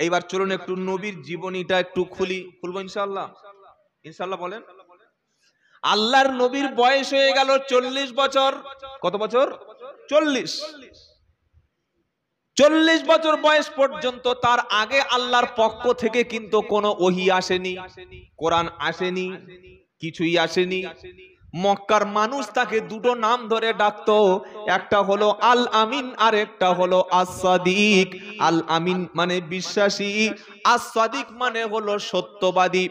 এইবার চলুন একটু নবীর জীবনীটা একটু খুলবো ইনশাআল্লাহ। ইনশাআল্লাহ বলেন। আল্লাহর নবীর বয়স হয়ে গেল 40 বছর। কত বছর? 40। 40 বছর বয়স পর্যন্ত, তার আগে আল্লাহর পক্ষ থেকে কিন্তু কোনো ওহী আসেনি, কোরআন আসেনি, কিছুই আসেনি। মক্কার মানুষ তাকে দুটো নাম ধরে ডাকতো, একটা হলো আল আমিন আর একটা হলো আস-সাদিক। আল আমিন মানে বিশ্বাসী, আস-সাদিক মানে হলো সত্যবাদী।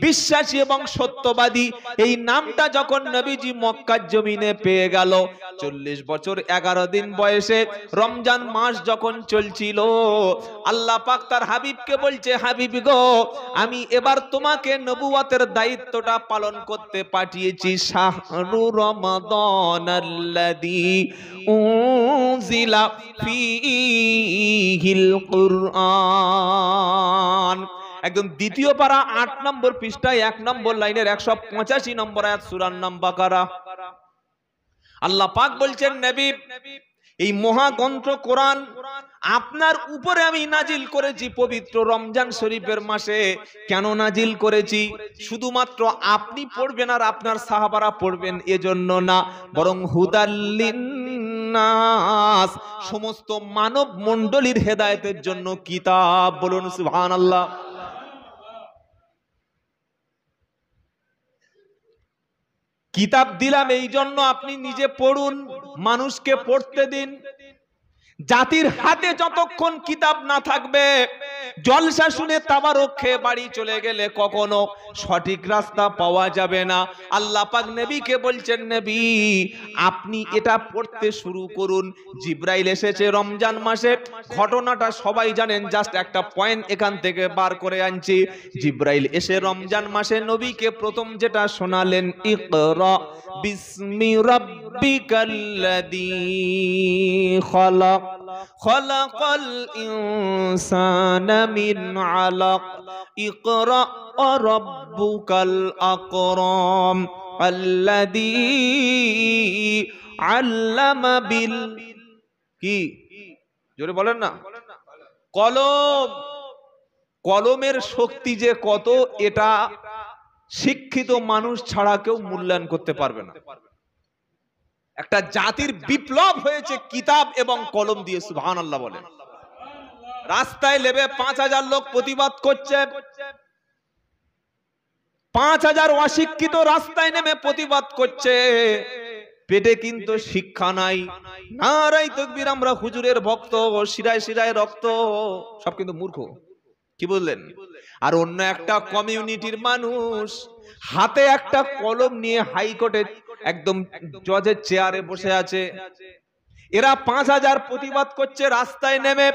বিশ্বাসী এবং সত্যবাদী এই নামটা যখন নবীজি মক্কার জমিনে পেয়ে গেল, 40 বছর 11 দিন বয়সে রমজান মাস যখন চলছিল, আল্লাহ পাক তার হাবিবকে বলছে, হাবিব গো, আমি এবার তোমাকে নবুয়তের দায়িত্বটা পালন করতে পাঠিয়েছি। শাহরু রমাদানাল্লাযী উনজিলা ফীহিল কুরআন। একদম দ্বিতীয় পারা 8 নম্বর পৃষ্ঠায় 1 নম্বর লাইনের 185 নম্বর আয়াত, সূরার নাম বাকারা। আল্লাহ পাক বলছেন, নবী, এই মহাগ্রন্থ কোরআন আপনার উপরে আমি নাজিল করেছি পবিত্র রমজান শরীফের মাসে। কেন নাজিল করেছি? শুধুমাত্র আপনি পড়বেন আর আপনার সাহাবারা পড়বেন এজন্য না, বরং হুদাল্লিন্নাস, সমস্ত মানব মণ্ডলীর হেদায়েতের জন্য কিতাব। বলুন সুবহানাল্লাহ। কিতাব দিলাম এই জন্য আপনি নিজে পড়ুন, মানুষকে পড়তে দিন। জাতির হাতে যতক্ষণ কিতাব না থাকবে, জলসা শুনে তাবারক খেয়ে বাড়ি চলে গেলে কখনো সঠিক রাস্তা পাওয়া যাবে না। আল্লাহ পাক নবীকে বলছেন, নবী, আপনি এটা পড়তে শুরু করুন। জিব্রাইল এসেছে রমজান মাসে, ঘটনাটা সবাই জানেন, জাস্ট একটা পয়েন্ট এখান থেকে বার করে আনছি। জিব্রাইল এসে রমজান মাসে নবীকে প্রথম যেটা শোনালেন, ইকরা বিসমি রাব্বিকাল্লাযী খালাক খলাকাল ইনসানা মিন আলাক ইকরা রাব্বুকাল আকরাম আল্লাযী আল্লামা বিল, কি জোরে বলেন না, কলম। কলমের শক্তি যে কত, এটা শিক্ষিত মানুষ ছাড়া কেউ মূল্যায়ন করতে পারবে না। একটা জাতির বিপ্লব হয়েছে কিতাব এবং কলম দিয়ে। সুবহানাল্লাহ বলেন। রাস্তায় নেমে 5000 লোক প্রতিবাদ করছে, 5000 অশিক্ষিত রাস্তায় নেমে প্রতিবাদ করছে, পেটে কিন্তু শিক্ষা নাই। নারায়ে তাকবীর, আমরা হুজুরের ভক্ত, শিরায় শিরায় রক্ত, সব কিন্তু মূর্খ। কি বললেন? আর অন্য একটা কমিউনিটির মানুষ হাতে একটা কলম নিয়ে হাইকোর্টে একদম জজের চেয়ারে বসে আছে। এরা 5000 প্রতিবাদ করছে রাস্তায় নেমে।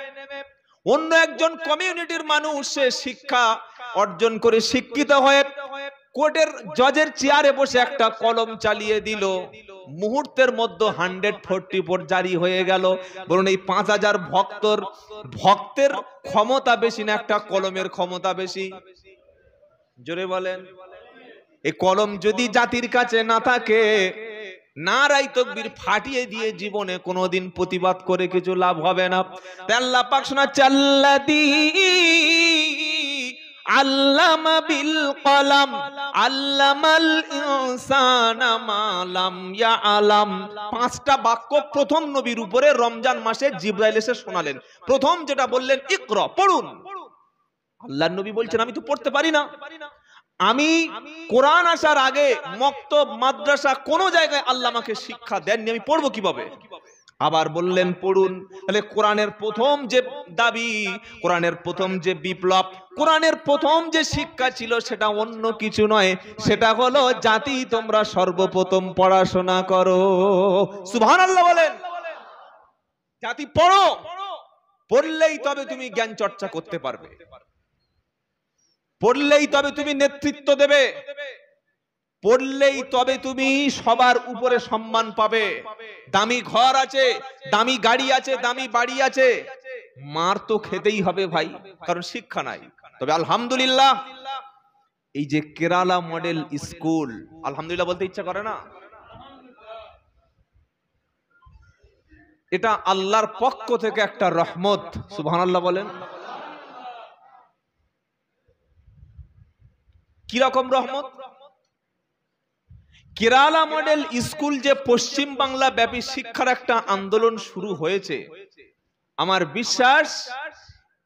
অন্য একজন কমিউনিটির মানুষ, সে শিক্ষা অর্জন করে শিক্ষিত হয়ে কোর্টের জজের চেয়ারে বসে একটা কলম চালিয়ে দিল, মুহূর্তের মধ্যে 144 জারি হয়ে গেল। বলুন, এই 5000 ভক্তের ক্ষমতা বেশি না একটা কলমের ক্ষমতা বেশি? জোরে বলেন। এই কলম যদি জাতির কাছে না থাকে, নারায়ে তাকবীর ফাটিয়ে দিয়ে জীবনে কোনোদিন প্রতিবাদ করে কিছু লাভ হবে না। আল্লাহ পাক শোনাচ্ছে, আল্লাযী আল্লামা বিল কলম আল্লামাল ইনসানা মা লাম ইয়ালাম। 5টা বাক্য প্রথম নবীর উপরে রমজান মাসে জিবরাইল এসে শোনালেন। প্রথম যেটা বললেন, ইকরা, পড়ুন। আল্লাহর নবী বলছেন, আমি তো পড়তে পারি না। আমি কোরআন আসার আগে মক্তব, মাদ্রাসা কোন জায়গায় আল্লাহ আমাকে শিক্ষা দেননি, আমি পড়বো কিভাবে? আবার বললেন পড়ুন। তাহলে কোরআনের প্রথম যে দাবি, কোরআনের প্রথম যে বিপ্লব, কোরআনের প্রথম যে শিক্ষা ছিল, সেটা অন্য কিছু নয়, সেটা হলো জাতি তোমরা সর্বপ্রথম পড়াশোনা করো। সুবহানাল্লাহ বলেন। জাতি পড়ো, পড়লেই তবে তুমি জ্ঞান চর্চা করতে পারবে, পড়লেই তবে তুমি নেতৃত্ব দেবে, পড়লেই তবে তুমি সবার উপরে সম্মান পাবে। দামি ঘর আছে, দামি গাড়ি আছে, দামি বাড়ি আছে, মার তো খেতেই হবে ভাই, কারণ শিক্ষা নাই। তবে আলহামদুলিল্লাহ, এই যে কেরালা মডেল স্কুল, আলহামদুলিল্লাহ বলতে ইচ্ছা করে না? এটা আল্লাহর পক্ষ থেকে একটা রহমত। সুবহানাল্লাহ বলেন। কি রকম রহমত? কেরালা মডেল স্কুল যে পশ্চিম বাংলা ব্যাপী শিক্ষার একটা আন্দোলন শুরু হয়েছে, আমার বিশ্বাস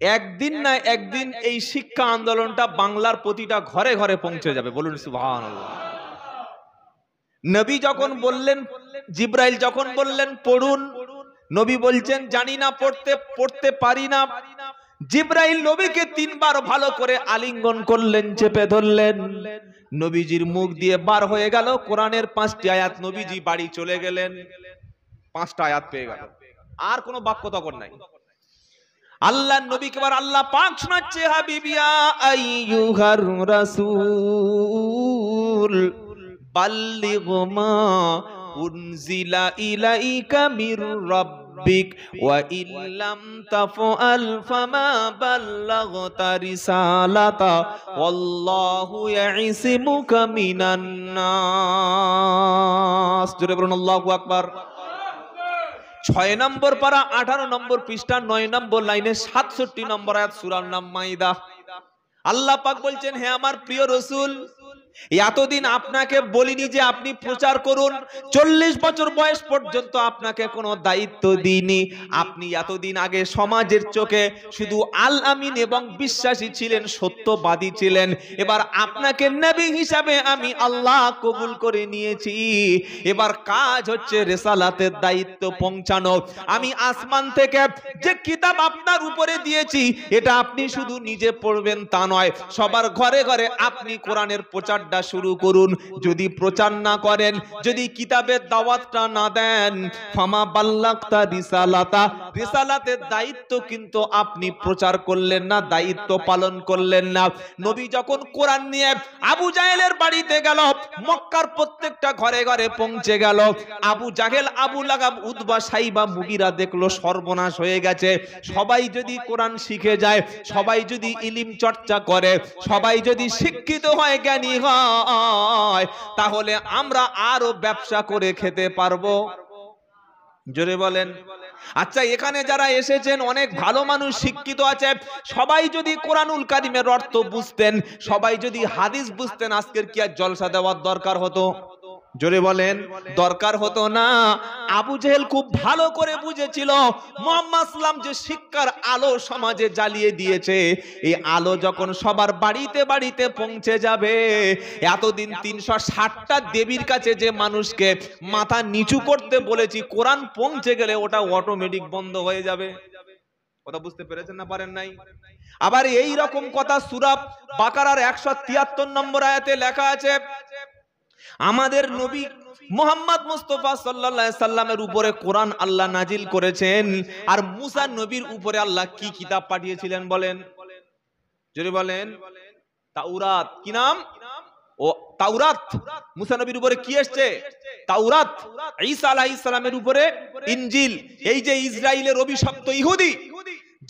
একদিন না একদিন এই শিক্ষা আন্দোলনটা বাংলার প্রতিটা ঘরে ঘরে পৌঁছে যাবে। বলুন সুবহানাল্লাহ। নবী যখন বললেন, জিব্রাইল যখন বললেন পড়ুন, নবী বলছেন জানি না পড়তে পারি না। জিব্রাইল নবীকে 3 বার ভালো করে আলিঙ্গন করলেন, চেপে ধরলেন। নবীজির মুখ দিয়ে বার হয়ে গেল কোরআনের 5টি আয়াত। নবীজি বাড়ি চলে গেলেন, 5টা আয়াত পেয়ে গেল, আর কোনো বাক্য তখন নাই। আল্লাহ নবীকে আবার আল্লাহ পাক শোনাচ্ছে, হাবিবিয়া আইয়ুহার রাসূল বাল্লিগ মা উনজিলা ইলাইকা মির রাব্বিক ওয়া ইল্লাম তাফআল ফামা বাল্লাগতা রিসালাতা ওয়াল্লাহু ইয়াইসিমুকা মিনান নাস। জোরে বলুন আল্লাহু আকবার। 6 নম্বর পারা 18 নম্বর পৃষ্ঠা 9 নম্বর লাইনে 67 নম্বর আয়াত, সূরার নাম মাইদা। আল্লাহ পাক বলছেন, হে আমার প্রিয় রাসূল, এতদিন আপনাকে বলিনি যে আপনি প্রচার করুন। 40 বছর বয়স পর্যন্ত আপনাকে কোনো দায়িত্ব দিইনি। আপনি এতদিন আগে সমাজের চোখে শুধু আল আমিন এবং বিশ্বাসী ছিলেন, সত্যবাদী ছিলেন। এবার আপনাকে নবী হিসাবে আমি আল্লাহ কবুল করে নিয়েছি। এবার কাজ হচ্ছে রিসালাতের দায়িত্ব পৌঁছানো। আমি আসমান থেকে যে কিতাব আপনার উপরে দিয়েছি, এটা আপনি শুধু নিজে পড়বেন তা নয়, সবার ঘরে ঘরে আপনি কোরআনের প্রচার শুরু করুন। যদি প্রচার না করেন, যদি কিতাবের দাওয়াতটা না দেন, ফামা বাল্লাগতা রিসালাতা, রিসালাতের দায়িত্ব কিন্তু আপনি প্রচার করলেন না, দায়িত্ব পালন করলেন না। নবী যখন কোরআন নিয়ে আবু জাহেলের বাড়িতে গেল, মক্কার প্রত্যেকটা ঘরে ঘরে পৌঁছে গেল। আবু জাহেল, আবু লাহাব, উতবা, সাইবা, মুগিরা দেখলো সর্বনাশ হয়ে গেছে। সবাই যদি কোরআন শিখে যায়, সবাই যদি ইলম চর্চা করে, সবাই যদি শিক্ষিত হয়, জ্ঞানী হয়, তাহলে আমরা আরো ব্যবসা করে খেতে পারবো। জোরে বলেন। আচ্ছা, এখানে যারা এসেছেন অনেক ভালো মানুষ, শিক্ষিত আছে। সবাই যদি কোরআনুল কারীমের অর্থ বুঝতেন, সবাই যদি হাদিস বুঝতেন, আজকের কি আর জলসা দেওয়ার দরকার হতো? জোরে বলেন, দরকার হতো না। আবু জেহেল খুব ভালো করে বুঝেছিল মুহাম্মদ সাল্লাম যে শিক্ষার আলো সমাজে জ্বালিয়ে দিয়েছে, এই আলো যখন সবার বাড়িতে বাড়িতে পৌঁছে যাবে, এতদিন 360টা দেবীর কাছে যে মানুষকে মাথা নিচু করতে বলেছি, কোরআন পৌঁছে গেলে ওটা অটোমেটিক বন্ধ হয়ে যাবে। কথা বুঝতে পেরেছেন না পারেন নাই? আবার এই রকম কথা সূরা বাকারার 173 নম্বর আয়াতে লেখা আছে, আমাদের নবী মুহাম্মদ মুস্তাফা সাল্লাল্লাহু আলাইহি সাল্লামের উপরে কোরআন আল্লাহ নাজিল করেছেন। আর মুসা নবীর উপরে আল্লাহ কি কিতাব পাঠিয়েছিলেন বলেন? যদি বলেন তাওরাত। কি নাম? ও তাওরাত। মুসা নবীর উপরে কি এসেছে? তাওরাত। ঈসা আলাইহিস সালামের উপরে ইনজিল। এই যে ইসরাইলের অভিশপ্ত ইহুদি,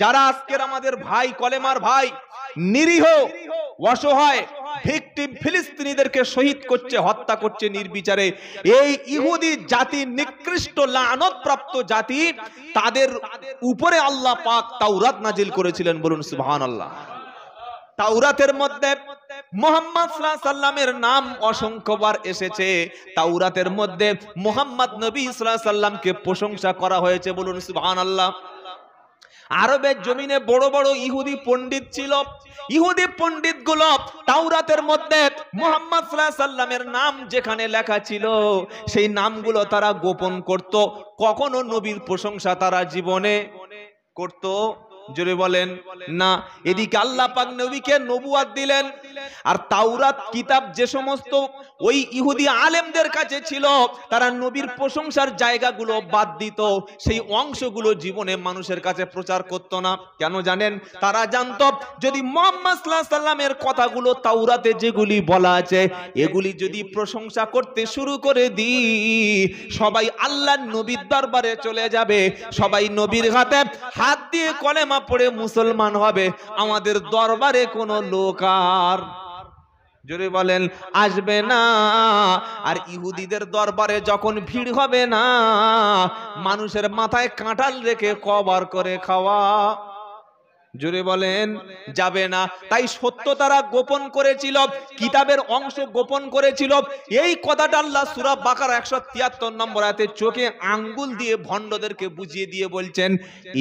যারা আজকের আমাদের ভাই, কলেমার ভাই, নিরীহ অসহায় ভিকটিম ফিলিস্তিনিদেরকে শহীদ করছে, হত্যা করছে নির্বিচারে, এই ইহুদি জাতি নিকৃষ্ট লানত প্রাপ্ত জাতি, তাদের উপরে আল্লাহ পাক তাওরাত নাজিল করেছিলেন। বলুন সুবহানাল্লাহ। তাওরাতের মধ্যে মুহাম্মদ সাল্লাল্লাহু আলাইহি সাল্লামের নাম অসংখ্যবার এসেছে। তাওরাতের মধ্যে মুহাম্মদ নবী সাল্লাল্লাহু আলাইহি সাল্লামকে প্রশংসা করা হয়েছে। বলুন সুবহানাল্লাহ। আরবের জমিনে বড় বড় ইহুদি পণ্ডিত ছিল। ইহুদি পণ্ডিতগুলো তাওরাতের মধ্যে মুহাম্মদ সাল্লাল্লাহু আলাইহি সাল্লামের নাম যেখানে লেখা ছিল, সেই নামগুলো তারা গোপন করত। কখনো নবীর প্রশংসা তারা জীবনে করত? জোরে বলেন না। এদিকে আল্লাহ পাক নবীকে নবুয়াত দিলেন। আর তাওরাত কিতাব যে সমস্ত ওই ইহুদি আলেমদের কাছে ছিল, তারা নবীর প্রশংসার জায়গাগুলো বাদ দিত, সেই অংশগুলো জীবনে মানুষের কাছে প্রচার করত না। কেন জানেন? তারা জানতো যদি মুহাম্মদ সাল্লাল্লাহু আলাইহি সাল্লামের কথাগুলো তাওরাতে যেগুলি বলা আছে, এগুলি যদি প্রশংসা করতে শুরু করে দিই, সবাই আল্লাহর নবীর দরবারে চলে যাবে, সবাই নবীর হাতে হাত দিয়ে কলেমা পড়ে মুসলমান হবে। আমাদের দরবারে কোনো লোক আর, জোরে বলেন, আসবে না। আর ইহুদিদের দরবারে যখন ভিড় হবে না, মানুষের মাথায় কাঁঠাল রেখে কবর করে খাওয়া। জোরে বলেন যাবে না। তাই সত্য তারা গোপন করেছিল, কিতাবের অংশ গোপন করেছিল। এই কথাটা আল্লাহ সূরা বাকারা 173 নম্বর আয়াতে চোখে আঙ্গুল দিয়ে ভণ্ডদেরকে বুঝিয়ে দিয়ে বলছেন,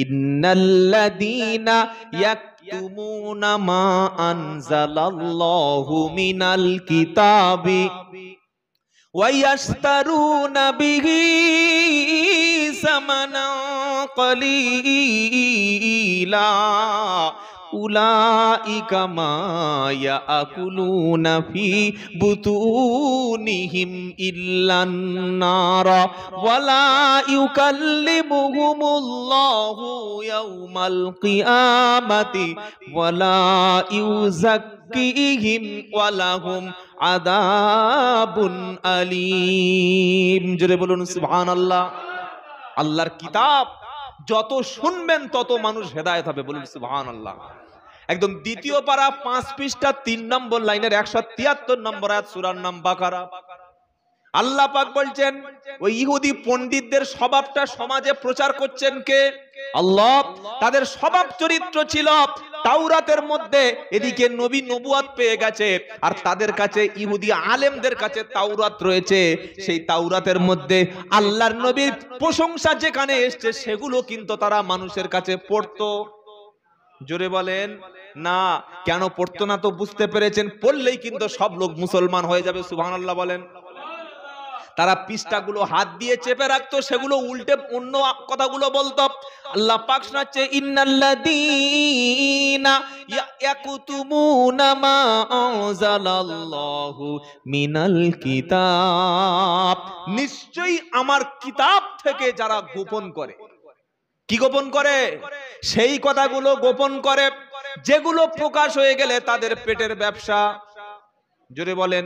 ইন্নাল্লাযীনা ইয়াকতুমুনা মা আনজালাল্লাহু মিনাল কিতাবি ওয়া ইয়াশতারুনা বিহি সামানান قليلا أولئك ما يأكلون في بطونهم إلا النار ولا يكلمهم الله يوم القيامة ولا يزكيهم ولهم عذاب أليم জোরে বলুন সুবহানাল্লাহ। আল্লাহর কিতাব যত শুনবেন তত মানুষ হেদায়েত হবে, বলুন সুবহানাল্লাহ। একদম দ্বিতীয় পারা 5 পৃষ্ঠা 3 নম্বর লাইনের 173 নম্বর আয়াত, সূরার নাম বাকারা। আল্লাহ পাক বলছেন ওই ইহুদি পণ্ডিতদের স্বভাবটা সমাজে প্রচার করছেন কে? আল্লাহ। তাদের স্বভাব চরিত্র ছিল তাওরাতের মধ্যে, এদিকে নবী নবুয়াত পেয়ে গেছে, আর তাদের কাছে ইহুদি আলেমদের কাছে তাওরাত রয়েছে। সেই তাওরাতের মধ্যে আল্লাহর নবীর প্রশংসা যেখানে এসছে সেগুলো কিন্তু তারা মানুষের কাছে পড়তো। জোরে বলেন না। কেন পড়তো না তো বুঝতে পেরেছেন, পড়লেই কিন্তু সব লোক মুসলমান হয়ে যাবে, সুবহানাল্লাহ বলেন। তারা পৃষ্ঠাগুলো হাত দিয়ে চেপে রাখতো, সেগুলো উল্টে অন্য কথাগুলো বলতো। আল্লাহ পাক শোনাচ্ছে, ইন্নাল্লাযীনা ইয়াকতুমুনা মা আনজালাল্লাহু মিনাল কিতাব, নিশ্চয়ই আমার কিতাব থেকে যারা গোপন করে। কি গোপন করে? সেই কথাগুলো গোপন করে যেগুলো প্রকাশ হয়ে গেলে তাদের পেটের ব্যবসা। জোরে বলেন।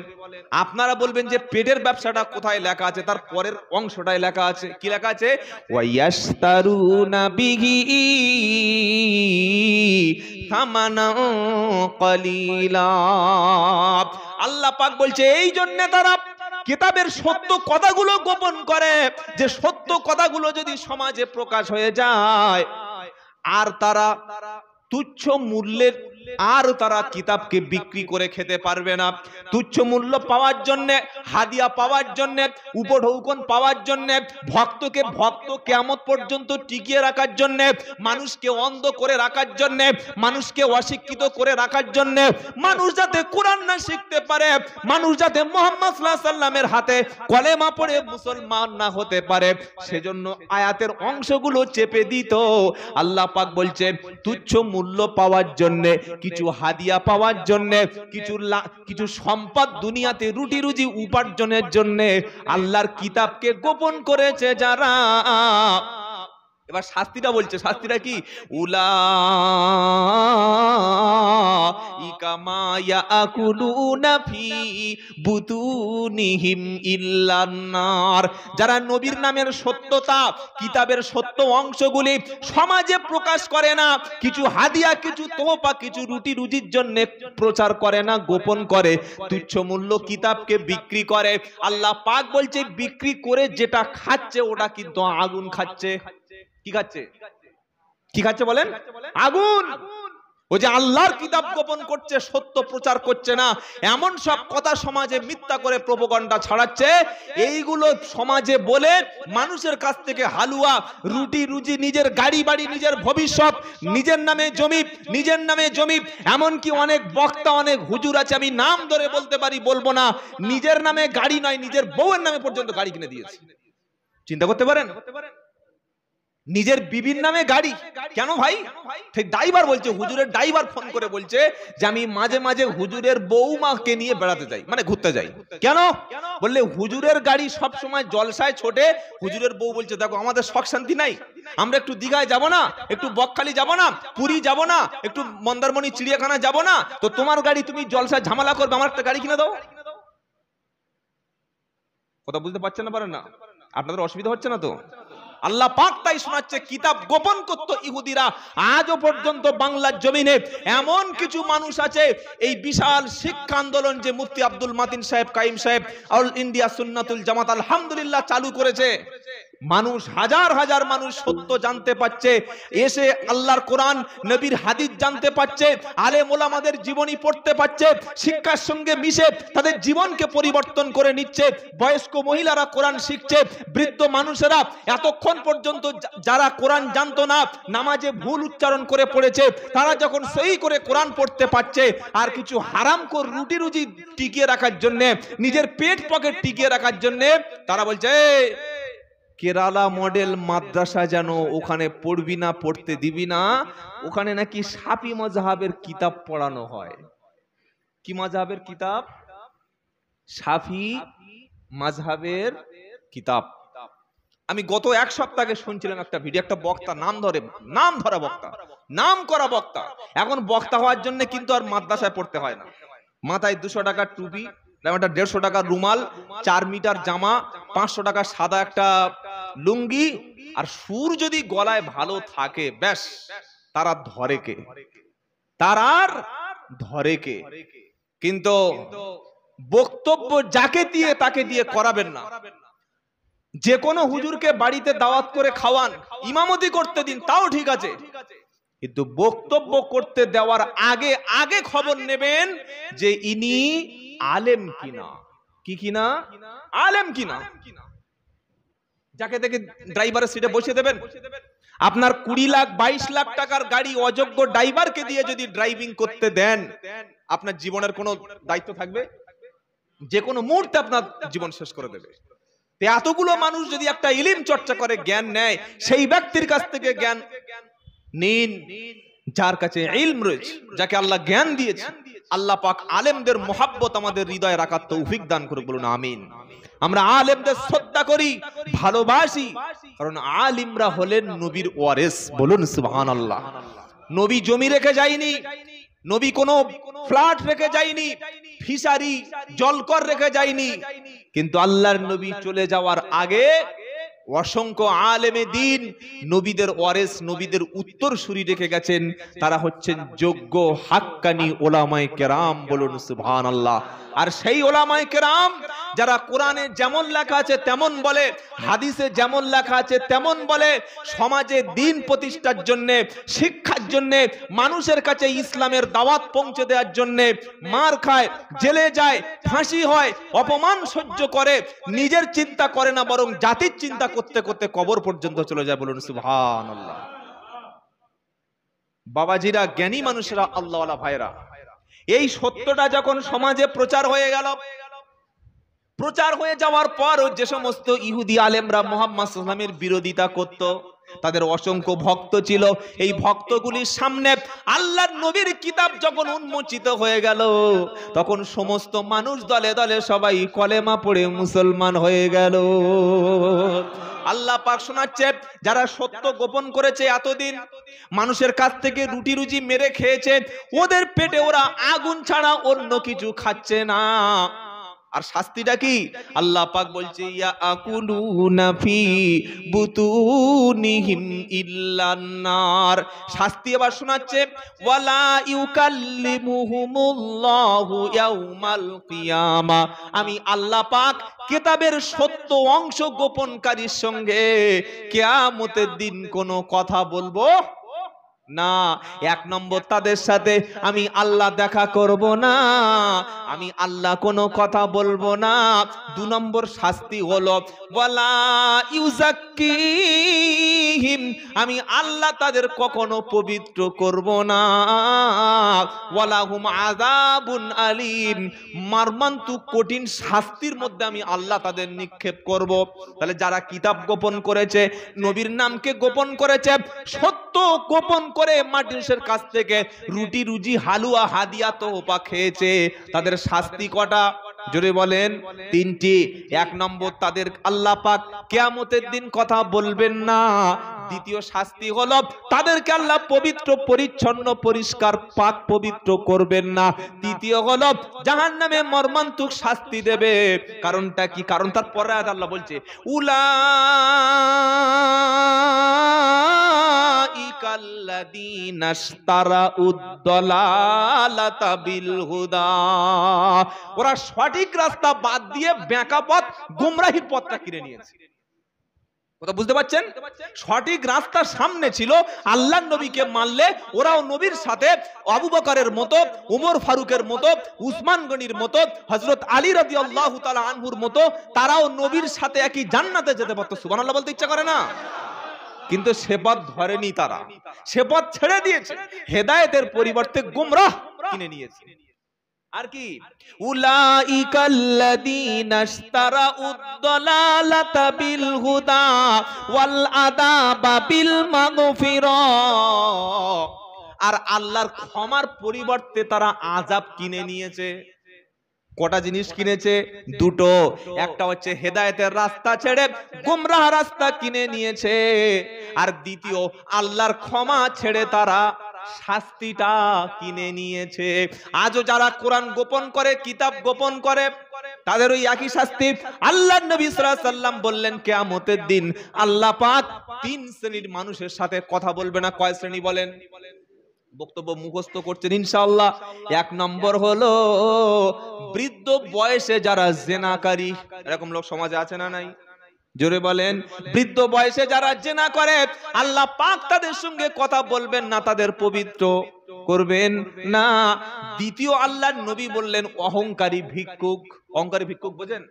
আপনারা বলবেন যে পেটের ব্যবসাটা কোথায় লেখা আছে? তার পরের অংশটাই লেখা আছে। কি লেখা আছে? ওয়ায়াশতারুনা বিহি সামানান কলিলা। আল্লাহ পাক বলছে এই জন্য তারা কিতাবের সত্য কথাগুলো গোপন করে, যে সত্য কথাগুলো যদি সমাজে প্রকাশ হয়ে যায় আর তারা তুচ্ছ মূল্যের আর তারা কিতাবকে বিক্রি করে খেতে পারবে না। তুচ্ছ মূল্য পাওয়ার জন্য, হাদিয়া পাওয়ার জন্য, উপঢৌকন পাওয়ার জন্য, ভক্তকে ভক্ত কিয়ামত পর্যন্ত টিকিয়ে রাখার জন্য, মানুষকে অন্ধ করে রাখার জন্য, মানুষকে অশিক্ষিত করে রাখার জন্য, মানুষ যাতে কোরআন না শিখতে পারে, মানুষ যাতে মুহাম্মদ সাল্লাল্লাহু আলাইহি সাল্লামের হাতে কলেমা পড়ে মুসলমান না হতে পারে, সেজন্য আয়াতের অংশগুলো চেপে দিত। আল্লাহ পাক বলছে তুচ্ছ মূল্য পাওয়ার জন্য, কিছু হাদিয়া পাওয়ার জন্য, কিছু সম্পদ দুনিয়াতে রুটি রুজি উপার্জনের জন্য আল্লাহর কিতাবকে গোপন করেছে যারা। এবার শাস্তিটা বলছে, শাস্তিটা কি? উলাইকা মা ইয়াকুলুনা ফি বুতুনিহিম ইল্লান নার, যারা নবীর নামের সত্যতা, কিতাবের সত্য অংশগুলি সমাজে প্রকাশ করে না, কিছু হাদিয়া, কিছু তোহফা, কিছু রুটি রুজির জন্য প্রচার করে না, গোপন করে, তুচ্ছ মূল্য কিতাবকে বিক্রি করে। আল্লাহ পাক বলছে বিক্রি করে যেটা খাচ্ছে ওটা কিন্তু আগুন খাচ্ছে। কি খাচ্ছে? কি খাচ্ছে বলেন? আগুন। ও যে আল্লাহর কিতাব গোপন করছে, সত্য প্রচার করছে না, এমন সব কথা সমাজে মিথ্যা করে প্রোপাগান্ডা ছড়াচ্ছে, এইগুলো সমাজে বলে মানুষের কাছ থেকে হালুয়া, রুটি রুজি, নিজের গাড়ি বাড়ি, নিজের ভবিষ্যৎ, নিজের নামে জমি, নিজের নামে জমি, এমনকি অনেক বক্তা, অনেক হুজুর আছে, আমি নাম ধরে বলতে পারি, বলবো না, নিজের নামে গাড়ি নয়, নিজের বউয়ের নামে পর্যন্ত গাড়ি কিনে দিয়েছে। চিন্তা করতে পারেন? নিজের বিবির নামে গাড়ি। কেন ভাই? ড্রাইভার বলছে, হুজুরের ড্রাইভার ফোন করে বলছে যে আমি মাঝে মাঝে হুজুরের বউমাকে নিয়ে বেড়াতে যাই, মানে ঘুরতে যাই। কেন? বললে হুজুরের গাড়ি সব সময় জলসায় ছোটে, হুজুরের বউ বলছে দেখো আমাদের শখ শান্তি নাই, আমরা একটু দীঘায় যাব না, একটু বকখালি যাব না, পুরী যাব না, একটু মন্দারমণি চিড়িয়াখানা যাব না, তো তোমার গাড়ি তুমি জলসায় ঝামেলা করবে, আমার একটা গাড়ি কিনে দাও। কথা বুঝতে পারছেন না? পারেন না? আপনাদের অসুবিধা হচ্ছে না তো? আল্লাহ পাক তাই শোনাচ্ছে, কিতাব গোপন করত ইহুদিরা। আজও পর্যন্ত বাংলার জমিনে এমন কিছু মানুষ আছে, এই বিশাল শিক্ষা আন্দোলন যে মুফতি আব্দুল মাতিন সাহেব কাইম সাহেব অল ইন্ডিয়া সুন্নাতুল জামাত আলহামদুলিল্লাহ চালু করেছে, মানুষ হাজার হাজার মানুষ সত্য জানতে পারছে, এসে আল্লাহর কোরআন নবীর হাদিস জানতে পারছে, আলেম ওলামাদের জীবনী পড়তে পারছে, শিক্ষার সঙ্গে মিশে তাদের জীবনকে পরিবর্তন করে নিচ্ছে। বয়স্ক মহিলারা কোরআন শিখছে, বৃদ্ধ মানুষেরা এতক্ষণ পর্যন্ত যারা কোরআন জানতো না, নামাজে ভুল উচ্চারণ করে পড়েছে, তারা যখন সহি করে কোরআন পড়তে পারছে, আর কিছু হারামখোর রুটি রুজি টিকিয়ে রাখার জন্য, নিজের পেট পকেট টিকিয়ে রাখার জন্য তারা বলছে কেরালা মডেল মাদ্রাসা যেন ওখানে পড়বি না, পড়তে দিবি না, ওখানে নাকি শাফি মাযহাবের কিতাব পড়ানো হয়। কি মাযহাবের কিতাব? শাফি মাযহাবের কিতাব। আমি গত এক সপ্তাহ আগে শুনছিলাম একটা ভিডিও, একটা বক্তা নাম ধরা বক্তা, নাম করা বক্তা, এখন বক্তা হওয়ার জন্য কিন্তু আর মাদ্রাসায় পড়তে হয় না। মাথায় 200 টাকার টুপি, 150 টাকার রুমাল, 4 মিটার জামা, 500 টাকার সাদা একটা লুঙ্গি, আর সুর যদি গলায় ভালো থাকে ব্যাস, তারা ধরে কে। কিন্তু বক্তব্য যাকে দিয়ে তাকে দিয়ে করাবেন না। যে কোনো হুজুরকে বাড়িতে দাওয়াত করে খাওয়ান, ইমামতি করতে দিন, তাও ঠিক আছে, কিন্তু বক্তব্য করতে দেওয়ার আগে আগে খবর নেবেন যে ইনি আলেম কিনা। কি কিনা? আলেম কিনা। যাকে দেখে ড্রাইভারের সিটে বসিয়ে দেবেন। আপনার 20 লাখ 22 লাখ টাকার গাড়ি অযোগ্য ড্রাইভারকে দিয়ে যদি ড্রাইভিং করতে দেন, আপনার জীবনের কোনো দায়িত্ব থাকবে? যে কোনো মুহূর্তে আপনার জীবন শেষ করে দেবে। এতগুলো মানুষ যদি একটা ইলম চর্চা করে, জ্ঞান নেয়, সেই ব্যক্তির কাছ থেকে জ্ঞান নিন যার কাছে ইলম রয়েছে, যাকে আল্লাহ জ্ঞান দিয়েছে। আল্লাহ পাক আলেমদের মুহাব্বত আমাদের হৃদয়ে রাখার তৌফিক দান করুক, বলুন আমিন। আমরা আলেমদের শ্রদ্ধা করি, ভালোবাসি, কারণ আলিমরা হলেন নবীর ওয়ারিস, বলুন সুবহানাল্লাহ। নবী জমি রেখে যায়নি, নবী কোনো ফ্ল্যাট রেখে যায়নি, ফিশারি জলকর রেখে যায়নি, কিন্তু আল্লাহর নবী চলে যাওয়ার আগে অসংখ্য আলেমে দ্বীন নবীদের ওয়ারিস, নবীদের উত্তরসূরি রেখে গেছেন। তারা হচ্ছেন যোগ্য হাক্কানি ওলামায়ে কেরাম, বলুন সুবহানাল্লাহ। আর সেই ওলামায়ে কেরাম যারা কোরআনে যেমন লেখা আছে তেমন বলে, হাদিসে যেমন লেখা আছে তেমন বলে, সমাজে দ্বীন প্রতিষ্ঠার জন্য, শিক্ষার জন্য, মানুষের কাছে ইসলামের দাওয়াত পৌঁছে দেওয়ার জন্য মার খায়, জেলে যায়, ফাঁসি হয়, অপমান সহ্য করে, নিজের চিন্তা করে না, বরং জাতির চিন্তা করতে করতে কবর পর্যন্ত চলে যায়, বলুন সুবহানাল্লাহ। বাবাজিরা, জ্ঞানী মানুষেরা, আল্লাহওয়ালা ভাইরা, এই সত্যটা যখন সমাজে প্রচার হয়ে গেল, প্রচার হয়ে যাওয়ার পর যে সমস্ত ইহুদি আলেমরা মুহাম্মদ সাল্লাল্লাহু আলাইহি ওয়াসাল্লামের বিরোধিতা করত, তাদের অসংখ্য ভক্ত ছিল। এই ভক্তগুলির সামনে আল্লাহর নবীর কিতাব যখন উন্মোচিত হয়ে গেল, তখন সমস্ত মানুষ দলে দলে সবাই কলেমা পড়ে মুসলমান হয়ে গেল। আল্লাহ পাক শোনাচ্ছে, যারা সত্য গোপন করেছে, এতদিন মানুষের কাছ থেকে রুটি রুজি মেরে খেয়েছে, ওদের পেটে ওরা আগুন ছাড়া অন্য কিছু খাচ্ছে না। আর শাস্তিটা কি? আল্লাহ পাক বলছে, ইয়াকুলুনা ফি বুতুনিহিম ইল্লান নার। শাস্তি আবার শোনাচ্ছে, ওয়ালা ইউকাল্লিমুহুমুল্লাহু ইয়াউমাল কিয়ামা। আমি আল্লাহ পাক কিতাবের সত্য অংশ গোপনকারীর সঙ্গে কিয়ামতের দিন কোনো কথা বলবো না। 1 নম্বর, তাদের সাথে আমি আল্লাহ দেখা করব না, আমি আল্লাহ কোনো কথা বলবো না। 2 নম্বর শাস্তি হলো, ওয়ালা ইউযাক্কিহিম, আমি আল্লাহ তাদের কখনো পবিত্র করব না। ওয়ালাহুম আযাবুন আলীম, মর্মান্তিক কঠিন শাস্তির মধ্যে আমি আল্লাহ তাদের নিক্ষেপ করব। তাহলে যারা কিতাব গোপন করেছে, নবীর নামকে গোপন করেছে, সত্য গোপন করে মানুষের কাছ থেকে রুটি রুজি হালুয়া হাদিয়া তোহফা খেয়েছে, তাদের শাস্তি কটা? জোরে বলেন। 3টি। 1 নম্বর, তাদের আল্লাহ পাক কিয়ামতের দিন কথা বলবেন না। দ্বিতীয় শাস্তি হলো, তাদেরকে আল্লাহ পবিত্র পরিচ্ছন্ন পরিষ্কার পাক পবিত্র করবেন না। তৃতীয় হলো, জাহান্নামে মর্মান্তিক শাস্তি দেবে। কারণটা কি? কারণ তার পরে আল্লাহ বলছে, উলাইকাল্লাযীনা ইশতারাউদ-দালালাতা বিল হুদা, ওরা সঠিক রাস্তা বাদ দিয়ে বেঁকা পথ, গোমরাহির পথটা কিনে নিয়েছে। কথা বুঝতে পারছেন? সঠিক রাস্তা সামনে ছিল, আল্লাহর নবীকে মানলে ওরাও নবীর সাথে আবু বকরের মতো, ওমর ফারুকের মতো, উসমান গনির মতো, হযরত আলী রাদিয়াল্লাহু তাআলা আনহুর মতো তারাও নবীর সাথে একই জান্নাতে যেতে পারতো। সুবহানাল্লাহ বলতে ইচ্ছা করে না? কিন্তু সে পথ ধরেনি তারা, সে পথ ছেড়ে দিয়েছে, হেদায়েতের পরিবর্তে গোমরাহ কিনে নিয়েছে। আর কি উলাইকাল্লাযীনা ইশতারাউদ দালালাতা বিল হুদা ওয়াল আদাবা বিল মাগফিরা, আর আল্লাহর ক্ষমার পরিবর্তে তারা আযাব কিনে নিয়েছে। কটা জিনিস কিনেছে? দুটো। একটা হচ্ছে হেদায়েতের রাস্তা ছেড়ে গোমরাহ রাস্তা কিনে নিয়েছে, আর দ্বিতীয় আল্লাহর ক্ষমা ছেড়ে তারা শাস্তিটা কিনে নিয়েছে। আজও যারা কোরআন গোপন করে, কিতাব গোপন করে, তাদের ওই একই শাস্তি। আল্লাহর নবী সাল্লাল্লাহু আলাইহি ওয়াসাল্লাম বললেন কিয়ামতের দিন আল্লাহ পাক তিন শ্রেণীর মানুষের সাথে কথা বলবে না। কয় শ্রেণী বলেন? বক্তব্য মুখস্থ করছেন ইনশাআল্লাহ। এক নম্বর হলো বৃদ্ধ বয়সে যারা জিনাকারী। এরকম লোক সমাজে আছে না নাই? জোরে বলেন। বৃদ্ধ বয়সে যারা জিনা করে আল্লাহ পাক তাদের সঙ্গে কথা বলবেন না, তাদের পবিত্র করবেন না। দ্বিতীয় আল্লাহর নবী বললেন অহংকারী ভিক্ষুক। অহংকারী ভিক্ষুক বোঝেন?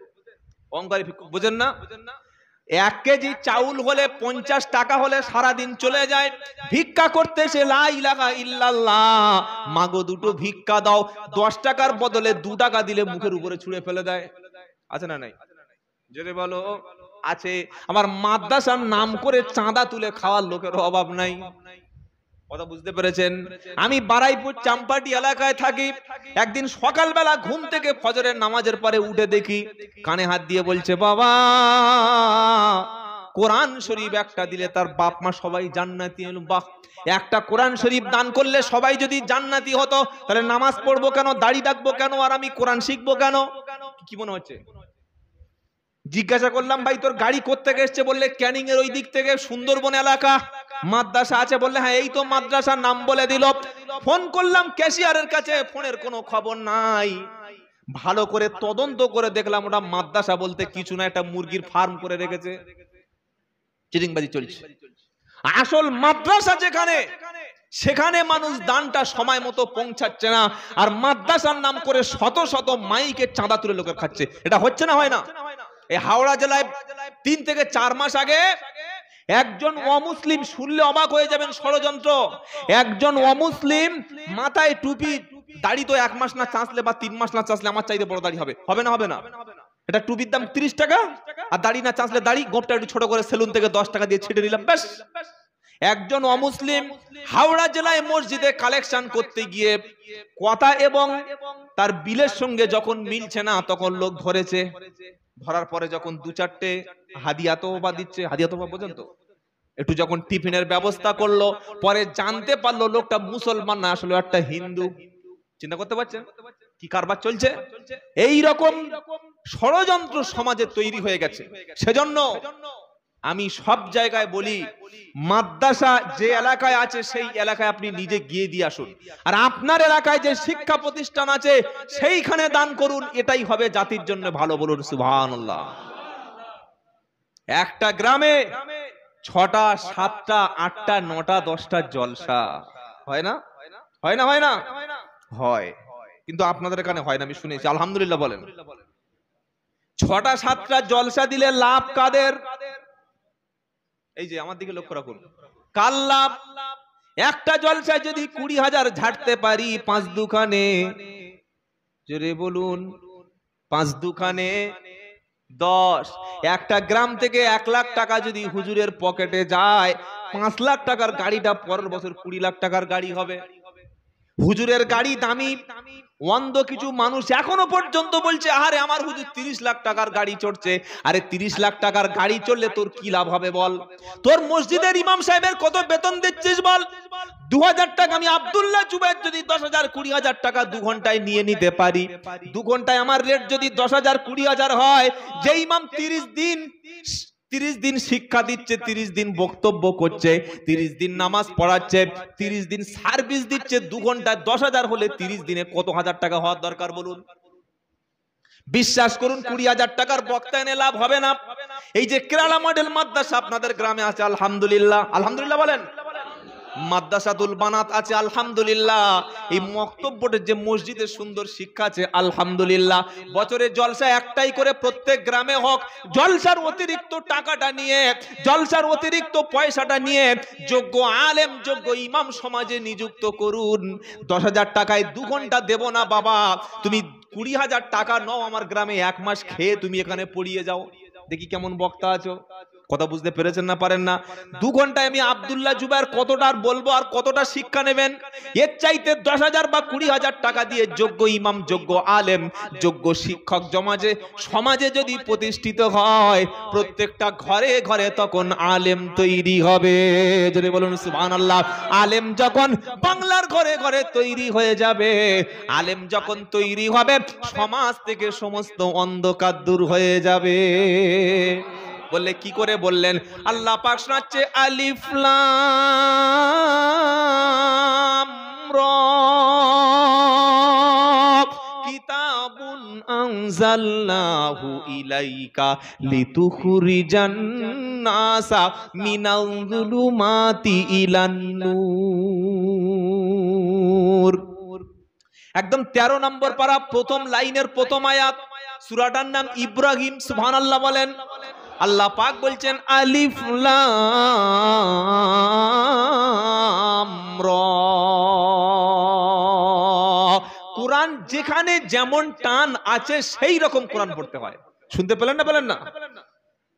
অহংকারী ভিক্ষুক বোঝেন না? 1 কেজি চাউল হলে 50 টাকা হলে সারাদিন চলে যায়, ভিক্ষা করতে সে লা ইলাহা ইল্লাল্লাহ মাগো দুটো ভিক্ষা দাও, 10 টাকার বদলে 2 টাকা দিলে মুখের উপরে ছুঁড়ে ফেলে দেয়। আছে না নাই? যদি বলো আছে। আমার মাদ্রাসার নাম করে চাঁদা তুলে খাওয়ার লোকের অভাব নাই। কথা বুঝতে পেরেছেন? আমি বারাইপুর চাম্পাটি এলাকায় থাকি। একদিন সকালবেলা ঘুম থেকে ফজরের নামাজের পরে উঠে দেখি কানে হাত দিয়ে বলছে, বাবা কোরআন শরীফ একটা দিলে তার বাপ মা সবাই জান্নাতি হলো। বাহ, একটা কোরআন শরীফ দান করলে সবাই যদি জান্নাতি হতো তাহলে নামাজ পড়বো কেন, দাড়ি রাখবো কেন, আর আমি কোরআন শিখবো কেন? কি মনে হচ্ছে? জিজ্ঞাসা করলাম, ভাই তোর গাড়ি কোত্থেকে এসছে? বললে ক্যানিং এর ওই দিক থেকে, সুন্দরবন এলাকা। মাদ্রাসা আছে? বললে হ্যাঁ এই তো মাদ্রাসার নাম বলে দিল। ফোন করলাম ক্যাশিয়ারের কাছে, ফোনের কোনো খবর নাই। ভালো করে তদন্ত করে দেখলাম ওটা মাদ্রাসা বলতে কিছু না, একটা মুরগির ফার্ম করে রেখেছে, চিটিংবাজি চলছে। আসল মাদ্রাসা যেখানে, সেখানে মানুষ দানটা সময় মতো পৌঁছাচ্ছে না, আর মাদ্রাসার নাম করে শত শত মাইকে চাঁদা তুলে লোকের খাচ্ছে। এটা হচ্ছে না? হয় না? এই হাওড়া জেলায় 3 থেকে 4 মাস আগে একজন অমুসলিম, শুনলে অবাক হয়ে যাবেন ষড়যন্ত্র, একজন অমুসলিম মাথায় টুপি, দাড়ি তো 1 মাস না চাঁচলে বা 3 মাস না চাঁচলে আমার চাইতে বড় দাড়ি হবে, হবে না? হবে না? এটা টুপির দাম 30 টাকা, আর দাড়ি না চাঁচলে দাড়ি গোপটা একটু ছোট করে সেলুন থেকে 10 টাকা দিয়ে ছিটে নিলাম, ব্যাস। একজন অমুসলিম হাওড়া জেলায় মসজিদে কালেকশন করতে গিয়ে কথা এবং তার বিলের সঙ্গে যখন মিলছে না তখন লোক ধরেছে। ধরার পরে যখন 2-4টে হাদিয়া তোবা দিচ্ছে, হাদিয়া তোবা বোঝেন তো, একটু যখন টিফিনের ব্যবস্থা করলো, পরে জানতে পারলো লোকটা মুসলমান না, আসলে একটা হিন্দু। চিন্তা করতে পারছেন কি কারবার চলছে? এই রকম ষড়যন্ত্র সমাজে তৈরি হয়ে গেছে। সেজন্য আমি সব জায়গায় বলি, মাদ্রাসা যে এলাকায় আছে সেই এলাকায় আপনি নিজে গিয়ে দিয়ে আসুন, আর আপনার এলাকায় যে শিক্ষা প্রতিষ্ঠান আছে সেইখানে দান করুন, এটাই হবে জাতির জন্য ভালো। বলুন সুবহানাল্লাহ। একটা গ্রামে 6টা 7টা 8টা 9টা 10টা জলসা হয় না? হয় না? হয় না? হয়, কিন্তু আপনাদের এখানে হয় না, আমি শুনেছি। আলহামদুলিল্লাহ বলেন। 6টা 7টা জলসা দিলে লাভ কাদের? এই যে আমার দিকে লক্ষ্য রাখুন, কার লাভ? একটা জলসায় যদি 20,000 ঝাড়তে পারি, 5 দুখানে, জোরে বলুন, 5 দুখানে 10। একটা গ্রাম থেকে 1 লাখ টাকা যদি হুজুরের পকেটে যায়, 5 লাখ টাকার গাড়িটা পরের বছর 20 লাখ টাকার গাড়ি হবে। হুজুরের গাড়ি দামি। অন্ধ কিছু মানুষ এখনো পর্যন্ত বলছে, আরে আমার হুজুর 30 লাখ টাকার গাড়ি চড়ছে। আরে 30 লাখ টাকার গাড়ি চললে তোর কি লাভ হবে বল? তোর মসজিদের ইমাম সাহেবের কত বেতন দিচ্ছিস বল? 2000 টাকা। আমি আব্দুল্লাহ জুবায়ের যদি 10,000 20,000 টাকা 2 ঘন্টায় নিয়ে নিতে পারি, 2 ঘন্টায় আমার রেট যদি 10,000 20,000 হয়, যে ইমাম 30 দিন শিক্ষা দিচ্ছে, 30 দিন বক্তব্য করছে, 30 দিন নামাজ পড়াচ্ছে, 30 দিন সার্ভিস দিচ্ছে, 2 ঘন্টায় 10,000 হলে 30 দিনে কত হাজার টাকা হওয়ার দরকার বলুন? বিশ্বাস করুন 20,000 টাকার বক্তা এনে লাভ হবে না। এই যে কেরালা মডেল মাদ্রাসা আপনাদের গ্রামে আছে, আলহামদুলিল্লাহ, আলহামদুলিল্লাহ বলেন। মাদ্রাসাতুল বানাত আছে, আলহামদুলিল্লাহ। এই মক্তব্যের যে মসজিদে সুন্দর শিক্ষা আছে, আলহামদুলিল্লাহ। বছরে জলসা একটাই করে প্রত্যেক গ্রামে হোক। জলসার অতিরিক্ত টাকাটা নিয়ে, জলসার অতিরিক্ত পয়সাটা নিয়ে যোগ্য আলেম, যোগ্য ইমাম সমাজে নিযুক্ত করুন। 10,000 টাকায় 2 ঘন্টা দেব না বাবা, তুমি 20,000 টাকা নাও, আমার গ্রামে 1 মাস খেয়ে তুমি এখানে পড়িয়ে যাও। দেখি কেমন বক্তা আছো, কথা বুঝতে পেরেছেন না পারেন না? 2 ঘন্টায় আমি আব্দুল্লাহ জুবায়ের কতটা আর বলবো, আর কতটা শিক্ষা নেবেন? এর চাইতে 10,000 বা 20,000 টাকা দিয়ে যোগ্য ইমাম, যোগ্য আলেম, যোগ্য শিক্ষক সমাজে যদি প্রতিষ্ঠিত হয়, প্রত্যেকটা ঘরে ঘরে তখন আলেম তৈরি হবে। যদি বলুন সুবহানাল্লাহ। আলেম যখন বাংলার ঘরে ঘরে তৈরি হয়ে যাবে, আলেম যখন তৈরি হবে, সমাজ থেকে সমস্ত অন্ধকার দূর হয়ে যাবে। বললে কি করে? বললেন আল্লাহ পাক শোনাচ্ছে, আলিফ লাম রা কিতাবুন আনজালনাহু ইলাইকা লিতুখরিজান নাসা মিনাল যুলুমাতি ইলান নূর। একদম 13 নম্বর পারা, প্রথম লাইনের প্রথম আয়াত। সূরাটার নাম ইব্রাহিম। সুবহানাল্লাহ বলেন। আল্লাহ পাক বলছেন আলিফ লাম রা। কোরআন যেখানে যেমন টান আছে সেই রকম কোরআন পড়তে হয়। শুনতে পেলেন না? পেলেন না?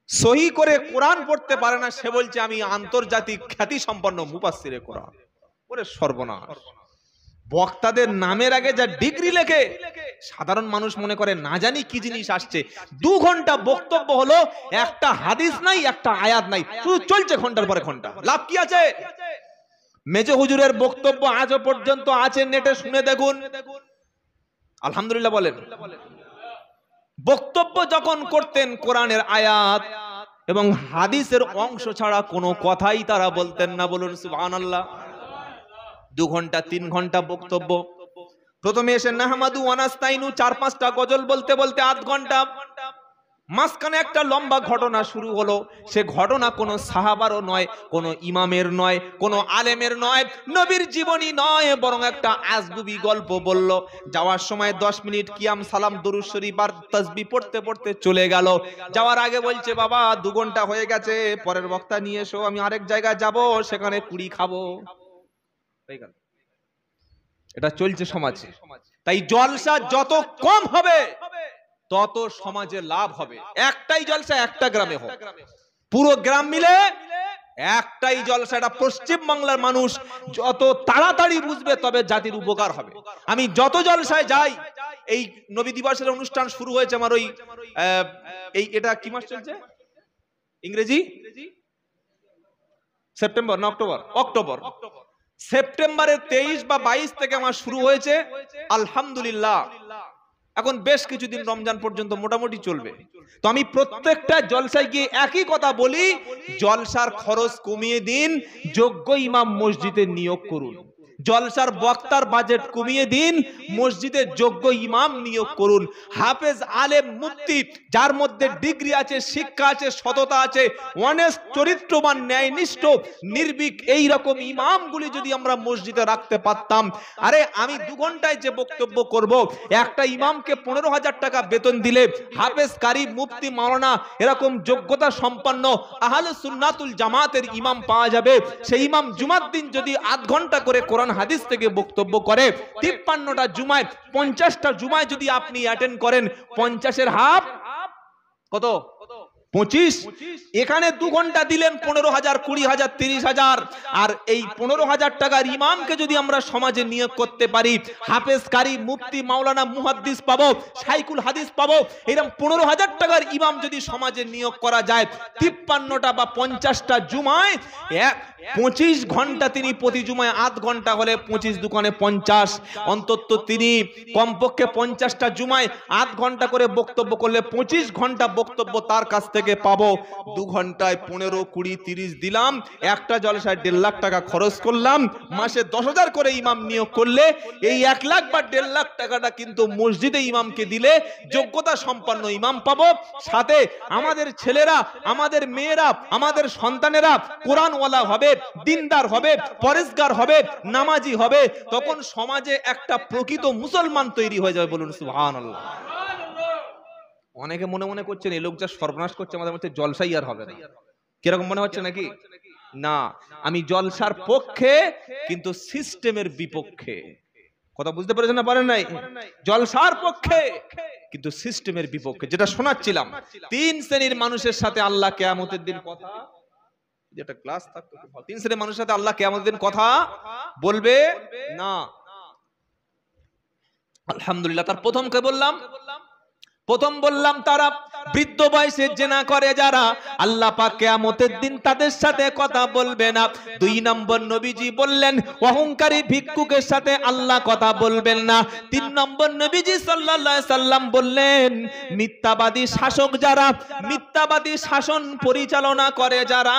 সহি করে কোরআন পড়তে পারে না, সে বলছে আমি আন্তর্জাতিক খ্যাতি সম্পন্ন মুফাসসিরে কোরআন। ওরে সর্বনাশ! বক্তাদের নামের আগে যা ডিগ্রি লেখে, সাধারণ মানুষ মনে করে না জানি কি জিনিস আসছে। 2 ঘন্টা বক্তব্য হলো, একটা হাদিস নাই, একটা আয়াত নাই, শুধু চলছে ঘন্টার পরে ঘন্টা। লাভ কি আছে? মেজো হুজুরের বক্তব্য আজও পর্যন্ত আছে, নেটে শুনে দেখুন। আলহামদুলিল্লাহ বলেন। বক্তব্য যখন করতেন, কোরআনের আয়াত এবং হাদিসের অংশ ছাড়া কোনো কথাই তারা বলতেন না। বলুন সুবহানাল্লাহ। 2 ঘন্টা 3 ঘন্টা বক্তব্য। প্রথমে এসে নাহমাদু ওয়া নাস্তাইনু 4-5টা গজল বলতে বলতে আধ ঘন্টা। মাঝখানে একটা লম্বা ঘটনা শুরু হলো। সে ঘটনা কোনো সাহাবারও নয়, কোনো ইমামের নয়, কোনো আলেমের নয়, নবীর জীবনী নয়, বরং একটা আজগুবি গল্প বলল। যাওয়ার সময় 10 মিনিট কিয়াম সালাম দুরূদ শরীফ আর তাসবিহ পড়তে পড়তে চলে গেল। যাওয়ার আগে বলছে, বাবা 2 ঘন্টা হয়ে গেছে, পরের বক্তা নিয়ে এসো, আমি আরেক জায়গায় যাব, সেখানে পুরি খাবো। এটা চলছে সমাজে। তাই জলসা যত কম হবে তত সমাজে লাভ হবে। একটাই জলসা একটা গ্রামে হোক, পুরো গ্রাম মিলে একটাই জলসা। এটা পশ্চিম বাংলার মানুষ যত তাড়াতাড়ি বুঝবে, তবে জাতির উপকার হবে। আমি যত জলসায় যাই, এই নবী দিবসের অনুষ্ঠান শুরু হয়েছে আমার ওই এটা কি মাস চলছে ইংরেজি? সেপ্টেম্বর না অক্টোবর? অক্টোবর। সেপ্টেম্বরের 23 বা 22 থেকে আমার শুরু হয়েছে, আলহামদুলিল্লাহ। এখন বেশ কিছুদিন রমজান পর্যন্ত মোটামুটি চলবে। তো আমি প্রত্যেকটা জলসায় গিয়ে একই কথা বলি, জলসার খরচ কমিয়ে দিন, যোগ্য ইমাম মসজিদে নিয়োগ করুন। জলসার বক্তার বাজেট কমিয়ে দিন, মসজিদে যোগ্য ইমাম নিয়োগ করুন। হাফেজ, আলেম, মুফতি, যার মধ্যে ডিগ্রি আছে, শিক্ষা আছে, সততা আছে, অনেস্ট, চরিত্রবান, ন্যায়নিষ্ঠ, নির্ভীক, এই রকম ইমামগুলি যদি আমরা মসজিদে রাখতে পারতাম। আরে আমি 2 ঘন্টায় যে বক্তব্য করব, একটা ইমামকে 15,000 টাকা বেতন দিলে হাফেজ, কারি, মুফতি, মাওলানা এরকম যোগ্যতা সম্পন্ন আহলে সুন্নাতুল জামাতের ইমাম পাওয়া যাবে। সেই ইমাম জুমার দিন যদি আধ ঘন্টা করে কোরআন হাদিস থেকে বক্তব্য করে, 53টা জুমায়, 50টা জুমায় যদি আপনি অ্যাটেন্ড করেন, 50-এর হাফ কত? 25। এখানে 2 ঘন্টা দিলেন 15,000, 20,000, 30,000। আর এই 15,000 টাকার ইমামকে যদি আমরা সমাজে নিয়োগ করতে পারি, হাফেজ, কারি, মুফতি, মাওলানা, মুহাদ্দিস পাবো, শাইখুল হাদিস পাবো। এরকম 15,000 টাকার ইমাম যদি সমাজে নিয়োগ করা যায়, 53টা বা 50টা জুমায় 25 ঘন্টা তিনি প্রতি জুমায় আধ ঘন্টা হলে 25 দোকানে 50, অন্তত তিনি কমপক্ষে 50টা জুমায় আধ ঘন্টা করে বক্তব্য করলে 25 ঘন্টা বক্তব্য তার কাছ থেকে থেকে পাবো। 2 ঘন্টায় 15, 20, 30 দিলাম, একটা জলসায় 1.5 লাখ টাকা খরচ করলাম, মাসে 10,000 করে ইমাম নিয়োগ করলে এই 1 লাখ বা 1.5 লাখ টাকাটা কিন্তু মসজিদে ইমামকে দিলে যোগ্যতা সম্পন্ন ইমাম পাবো। সাথে আমাদের ছেলেরা, আমাদের মেয়েরা, আমাদের সন্তানেরা কোরআনওয়ালা হবে, দিনদার হবে, পরেজগার হবে, নামাজি হবে। তখন সমাজে একটা প্রকৃত মুসলমান তৈরি হয়ে যাবে। বলুন সুবহানাল্লাহ। অনেকে মনে মনে করছেন এই লোক যা সর্বনাশ করছে আমাদের মধ্যে জলসাই আর হবে না, কিরকম মনে হচ্ছে নাকি? না, আমি জলসার পক্ষে কিন্তু সিস্টেমের বিপক্ষে। কথা বুঝতে পেরেছেন না পারেন নাই? জলসার পক্ষে কিন্তু সিস্টেমের বিপক্ষে। যেটা শোনাচ্ছিলাম, 3 শ্রেণীর মানুষের সাথে আল্লাহ কিয়ামতের দিন কথা, যেটা ক্লাস থাকতো, 3 শ্রেণীর মানুষের সাথে আল্লাহ কিয়ামতের দিন কথা বলবে না। আলহামদুলিল্লাহ। তার প্রথমকে বললাম, তারা বৃদ্ধ বয়সে জেনা করে যারা, আল্লাহ পাক কিয়ামতের দিন তাদের সাথে কথা বলবে না। 2 নম্বর নবীজি বললেন অহংকারী ভিক্ষুকের সাথে আল্লাহ কথা বলবেন না। 3 নম্বর নবীজি সাল্লাল্লাহু আলাইহি সাল্লাম বললেন মিথ্যাবাদী শাসক যারা, মিথ্যাবাদী শাসন পরিচালনা করে যারা,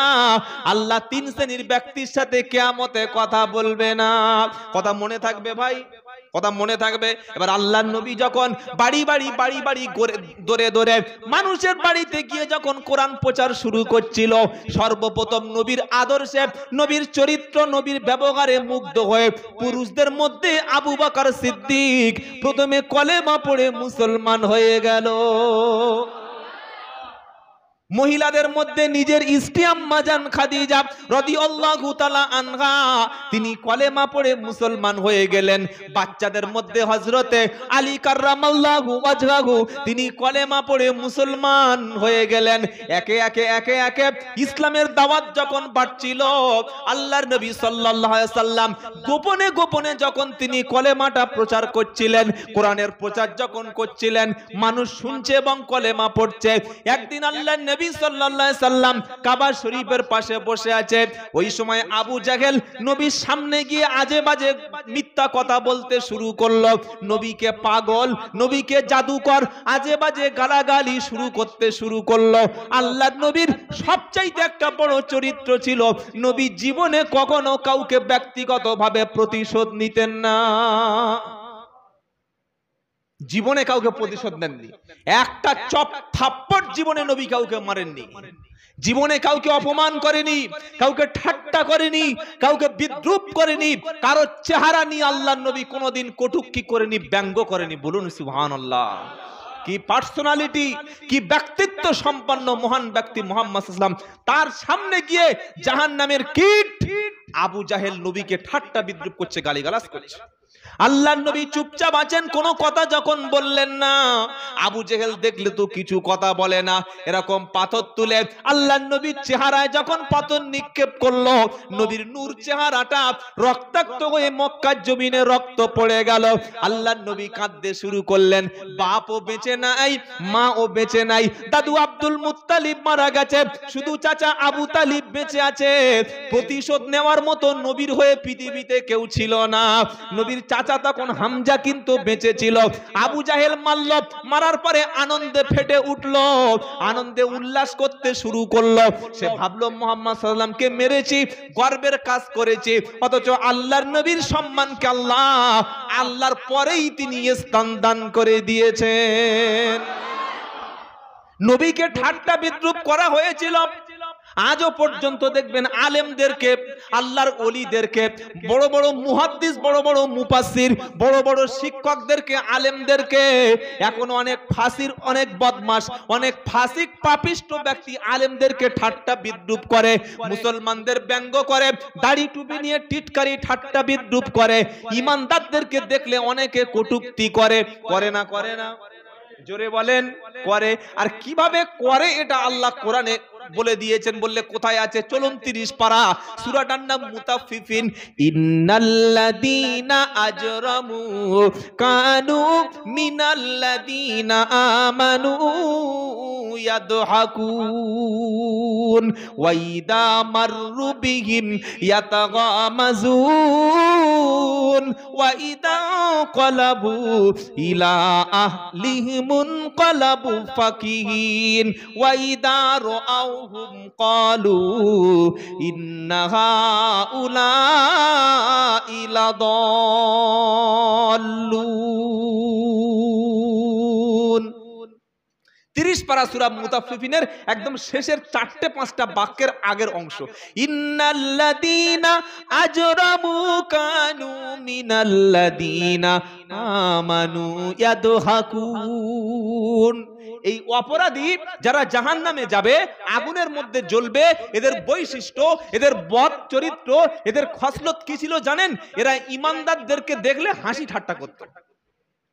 আল্লাহ 3 শ্রেণীর ব্যক্তির সাথে কিয়ামতে কথা বলবে না। কথা মনে থাকবে ভাই, কথা মনে থাকবে। এবার আল্লাহর নবী যখন বাড়ি বাড়ি দরে দরে মানুষের বাড়িতে গিয়ে যখন কোরআন প্রচার শুরু করছিল, সর্বপ্রথম নবীর আদর্শে, নবীর চরিত্র, নবীর ব্যবহারে মুগ্ধ হয়ে পুরুষদের মধ্যে আবু বকর সিদ্দিক প্রথমে কলেমা পড়ে মুসলমান হয়ে গেল। মহিলাদের মধ্যে নিজের স্ত্রী আম্মা জান খাদিজা রাদিয়াল্লাহু তাআলা আনহা, তিনি কলেমা পড়ে মুসলমান হয়ে গেলেন। বাচ্চাদের মধ্যে হযরতে আলী কাররামাল্লাহু ওয়াজহাহু, তিনি কলেমা পড়ে মুসলমান হয়ে গেলেন। একে একে ইসলামের দাওয়াত যখন বাড়ছিল, আল্লাহর নবী সাল্লাল্লাহু আলাইহি সাল্লাম গোপনে গোপনে যখন তিনি কলেমাটা প্রচার করছিলেন, কোরআনের প্রচার যখন করছিলেন, মানুষ শুনছে এবং কলেমা পড়ছে। একদিন আল্লাহর নবী সাল্লাল্লাহু আলাইহি সাল্লাম কাবা শরীফের পাশে বসে আছে। ওই সময় আবু জাহেল নবীর সামনে গিয়ে আজে বাজে মিথ্যা কথা বলতে শুরু করলো। নবীকে পাগল, নবীকে জাদুকর, আজে বাজে গালাগালি শুরু করলো। আল্লাহর নবীর সবচাইতে একটা বড় চরিত্র ছিল, নবী জীবনে কখনো কাউকে ব্যক্তিগতভাবে প্রতিশোধ নিতেন না। জীবনে কাউকে প্রতিশোধ নেননি। একটা চপ থাপ্পড় জীবনে নবী কাউকে মারেননি। জীবনে কাউকে অপমান করেনি, কাউকে ঠাট্টা করেনি, কাউকে বিদ্রুপ করেনি, কারো চেহারা নিয়ে আল্লাহর নবী কোনোদিন কটূক্তি করেনি, ব্যঙ্গ করেনি। বলুন সুবহানাল্লাহ। কি পার্সোনালিটি, কি ব্যক্তিত্ব সম্পন্ন মহান ব্যক্তি মুহাম্মদ সাল্লাল্লাহু আলাইহি ওয়াসাল্লাম। তার সামনে গিয়ে জাহান্নামের কীট আবু জাহেল নবীকে ঠাট্টা বিদ্রুপ করছে, গালিগালাজ করছে। আল্লাহর নবী চুপচাপ আছেন, কোনো কথা যখন বললেন না। আবু জেহেল দেখলে তো কিছু কথা বলে না, এরকম পাথর তুলে আল্লাহর নবীর চেহারায় যখন পাথর নিক্ষেপ করলো, নবীর নূর চেহারাটা রক্তাক্ত হয়ে মক্কার জমিনে রক্ত পড়ে গেল। আল্লাহর নবী কাঁদতে শুরু করলেন। বাপও বেঁচে নাই, মাও বেঁচে নাই, দাদু আব্দুল মুত্তালিব মারা গেছে, শুধু চাচা আবু তালিব বেঁচে আছে। প্রতিশোধ নেওয়ার মতো নবীর হয়ে পৃথিবীতে কেউ ছিল না। নবীর চাচা তখন হামজা কিন্তু বেঁচে ছিল। আবু জাহেল মারল, মারার পরে আনন্দে ফেটে উঠলো, আনন্দে উল্লাস করতে শুরু করলো। সে ভাবলো মুহাম্মদ সাল্লাল্লাহু আলাইহি ওয়াসাল্লামকে মেরেছি, গর্বের কাজ করেছি, অথচ আল্লাহর নবীর সম্মানকে আল্লাহর পরেই তিনি স্থান দান করে দিয়েছেন। নবীকে ঠাট্টা বিদ্রুপ করা হয়েছিল। আজও পর্যন্ত দেখবেন আলেমদেরকে, আল্লাহর ওলিদেরকে, বড় বড় মুহাদ্দিস, বড় বড় মুফাসসির, বড় বড় শিক্ষকদেরকে, আলেমদেরকে এখন অনেক ফাসির, অনেক বদমাশ, অনেক ফাসিক পাপিষ্ট ব্যক্তি আলেমদেরকে ঠাট্টা বিদ্রুপ করে, মুসলমানদের ব্যঙ্গ করে, দাড়ি টুপি নিয়ে টিটকারি ঠাট্টা বিদ্রুপ করে, ইমানদারদেরকে দেখলে অনেকে কটূক্তি করে। করে না? করে না? জোরে বলেন। করে। আর কিভাবে করে এটা আল্লাহ কোরআনে বলে দিয়েছেন, বললে কোথায় আছে? চলুন 30 পারা, সূরাটার নাম মুতাফফিফিন। ইন্নাল্লাযীনা আজরামু কানু মিনাল্লাযীনা আমানু ইয়াদহাকুন ওয়া ইযা মাররু বিহিম ইয়াতাগামাজুন ওয়া ইযা ক্বালাবু ইলা আহলিহিম মুনকালাবু ফাকিহিন ওয়া ইযা রাআউহুম ক্বালু ইন্না হাউলাঈ লাদাল্লুন। 30 পারা সূরা মুতাফফিফিনের একদম শেষের 4-5টা বাক্যের আগের অংশ, ইন্নাল্লাযীনা আজরামু কানু মিনাল্লাযীনা আমানু ইয়াদহাকুন। এই অপরাধী যারা জাহান্নামে যাবে, আগুনের মধ্যে জ্বলবে, এদের বৈশিষ্ট্য, এদের বদ চরিত্র, এদের খসলত কি ছিল জানেন? এরা ঈমানদারদেরকে দেখলে হাসি ঠাট্টা করত।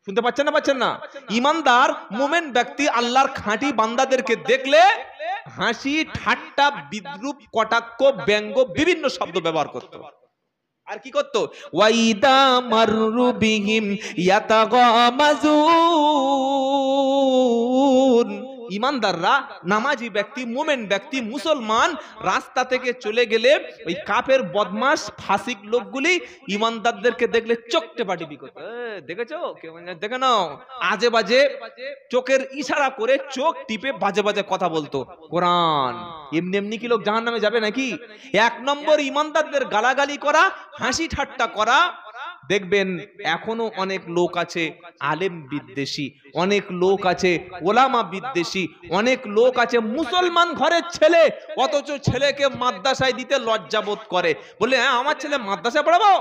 শুনতে পাচ্ছেন না? পাচ্ছেন না? ঈমানদার মুমিন ব্যক্তি আল্লাহর খাঁটি বান্দাদেরকে দেখলে হাসি ঠাট্টা বিদ্রূপ কটাক্ষ ব্যঙ্গ বিভিন্ন শব্দ ব্যবহার করত। আর কি করত? ওয়াইদা মাররু বিহিম ইয়াতাগামাজুন। ঈমানদাররা, নামাজি ব্যক্তি, মুমিন ব্যক্তি, মুসলমান রাস্তা থেকে চলে গেলে ওই কাফের বদমাশ ফাসিক লোকগুলি ঈমানদারদেরকে দেখলে চোখ টেপাটিপি করত। দেখেছো? কেউ দেখে নাও, আজে বাজে চোখের ইশারা করে চোখ টিপে বাজে বাজে কথা বলতো। কোরআন এমনি এমনি কি লোক জাহান্নামে যাবে নাকি? 1 নম্বর ঈমানদারদের গালাগালি করা, হাসি ঠাট্টা করা। দেখবেন এখনো অনেক লোক আছে আলেম বিদ্বেষী, অনেক লোক আছে ওলামা বিদ্বেষী, অনেক লোক আছে মুসলমান ঘরের ছেলে অথচ ছেলেকে মাদ্রাসায় দিতে লজ্জাবোধ করে। বলে হ্যাঁ আমার ছেলে মাদ্রাসায় পড়াবো,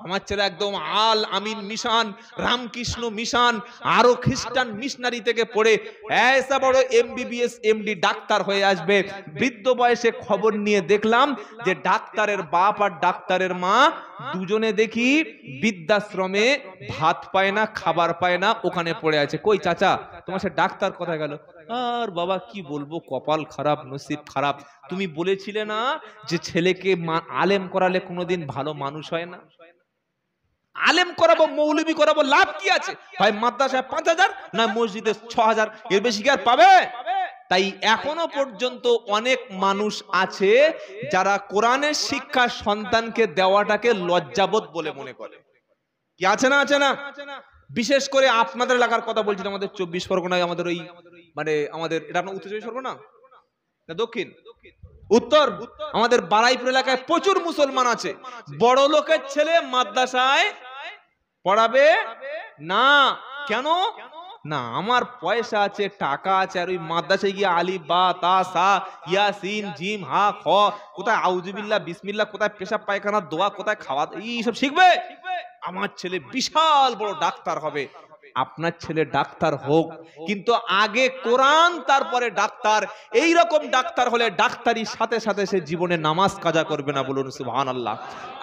আমার ছেলে একদম আল আমিন মিশন, রামকৃষ্ণ মিশন, আরো খ্রিস্টান মিশনারি থেকে পড়ে এসা বড় MBBS MD ডাক্তার হয়ে আসবে। বৃদ্ধ বয়সে খবর নিয়ে দেখলাম যে ডাক্তারের বাপ আর ডাক্তারের মা দুজনে দেখি বৃদ্ধাশ্রমে ভাত পায় না, খাবার পায় না, ওখানে পড়ে আছে। কই চাচা তোমার সে ডাক্তার কোথায় গেল? আর বাবা কি বলবো, কপাল খারাপ, নসিব খারাপ। তুমি বলেছিলে না যে ছেলেকে আলেম করালে কোনোদিন ভালো মানুষ হয় না? আলেম করাবো, মৌলবি করাবো, লাভ কি আছে ভাই? মাদ্রাসায় 5000 না মসজিদে 6000, এর বেশি কি আর পাবে? তাই এখনো পর্যন্ত অনেক মানুষ আছে যারা কোরআনের শিক্ষা সন্তানকে দেওয়াটাকে লজ্জাবোধ বলে মনে করে। কি আছে না? আছে না? বিশেষ করে আপনাদের এলাকার কথা বলছি, আমাদের 24 পরগনায়, আমাদের ওই মানে আমাদের এটা আপনার উত্তর 24 পরগনা না দক্ষিণ? উত্তর। আমাদের বারাইপুর এলাকায় প্রচুর মুসলমান আছে। বড় লোকের ছেলে মাদ্রাসায় পড়াবে না। কেন না? আমার পয়সা আছে, টাকা আছে, আর ওই মাদ্রাসায় গিয়ে আলিফ বা তা সা ইয়াসিন জিম হা খ, কোথায় আউযুবিল্লাহ বিসমিল্লাহ, কোথায় পেশাব পায়খানা দোয়া, কোথায় খাওয়া, এই সব শিখবে। আমার ছেলে বিশাল বড় ডাক্তার হবে। আপনার ছেলে ডাক্তার হোক, কিন্তু আগে কোরআন তারপরে ডাক্তার। এই রকম ডাক্তার হলে ডাক্তারির সাথে সাথে সে জীবনে নামাজ কাজা করবে না। বলুন সুবহানাল্লাহ।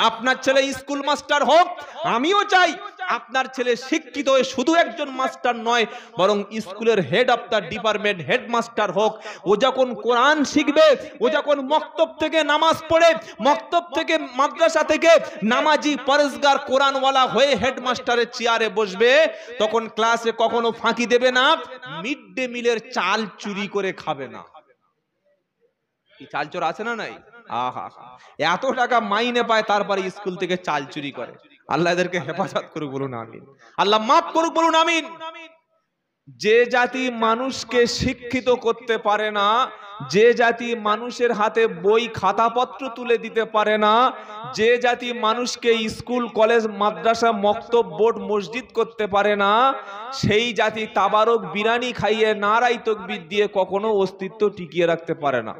আপনার ছেলে স্কুল মাস্টার হোক, আমিও চাই আপনার ছেলে শিক্ষিত হয়ে শুধু একজন মাস্টার নয়, বরং স্কুলের head of the department, headmaster হোক। ও যখন কোরআন শিখবে, ও যখন মক্তব থেকে নামাজ পড়ে, মক্তব থেকে মাদ্রাসা থেকে নামাজি পরেজগার কোরআনওয়ালা হয়ে হেডমাস্টারের চেয়ারে বসবে, তখন ক্লাসে কখনো ফাঁকি দেবে না, মিড ডে মিলের চাল চুরি করে খাবে না। এই চাল চোর আছে না নাই? আহা, এত টাকা মাইনে পায় তারপরে স্কুল থেকে চাল চুরি করে। আল্লাহ এদেরকে হেফাজত করুক, বলুন আমিন। আল্লাহ মাফ করুক, বলুন আমিন। যে জাতি মানুষকে শিক্ষিত করতে পারে না, যে জাতি মানুষের হাতে বই খাতাপত্র তুলে দিতে পারে না, যে জাতি মানুষকে স্কুল কলেজ মাদ্রাসা মক্তব বোর্ড মসজিদ করতে পারে না, সেই জাতি তাবারক বিরানি খাইয়ে নারাই তাকবীর দিয়ে কখনো অস্তিত্ব টিকিয়ে রাখতে পারে না।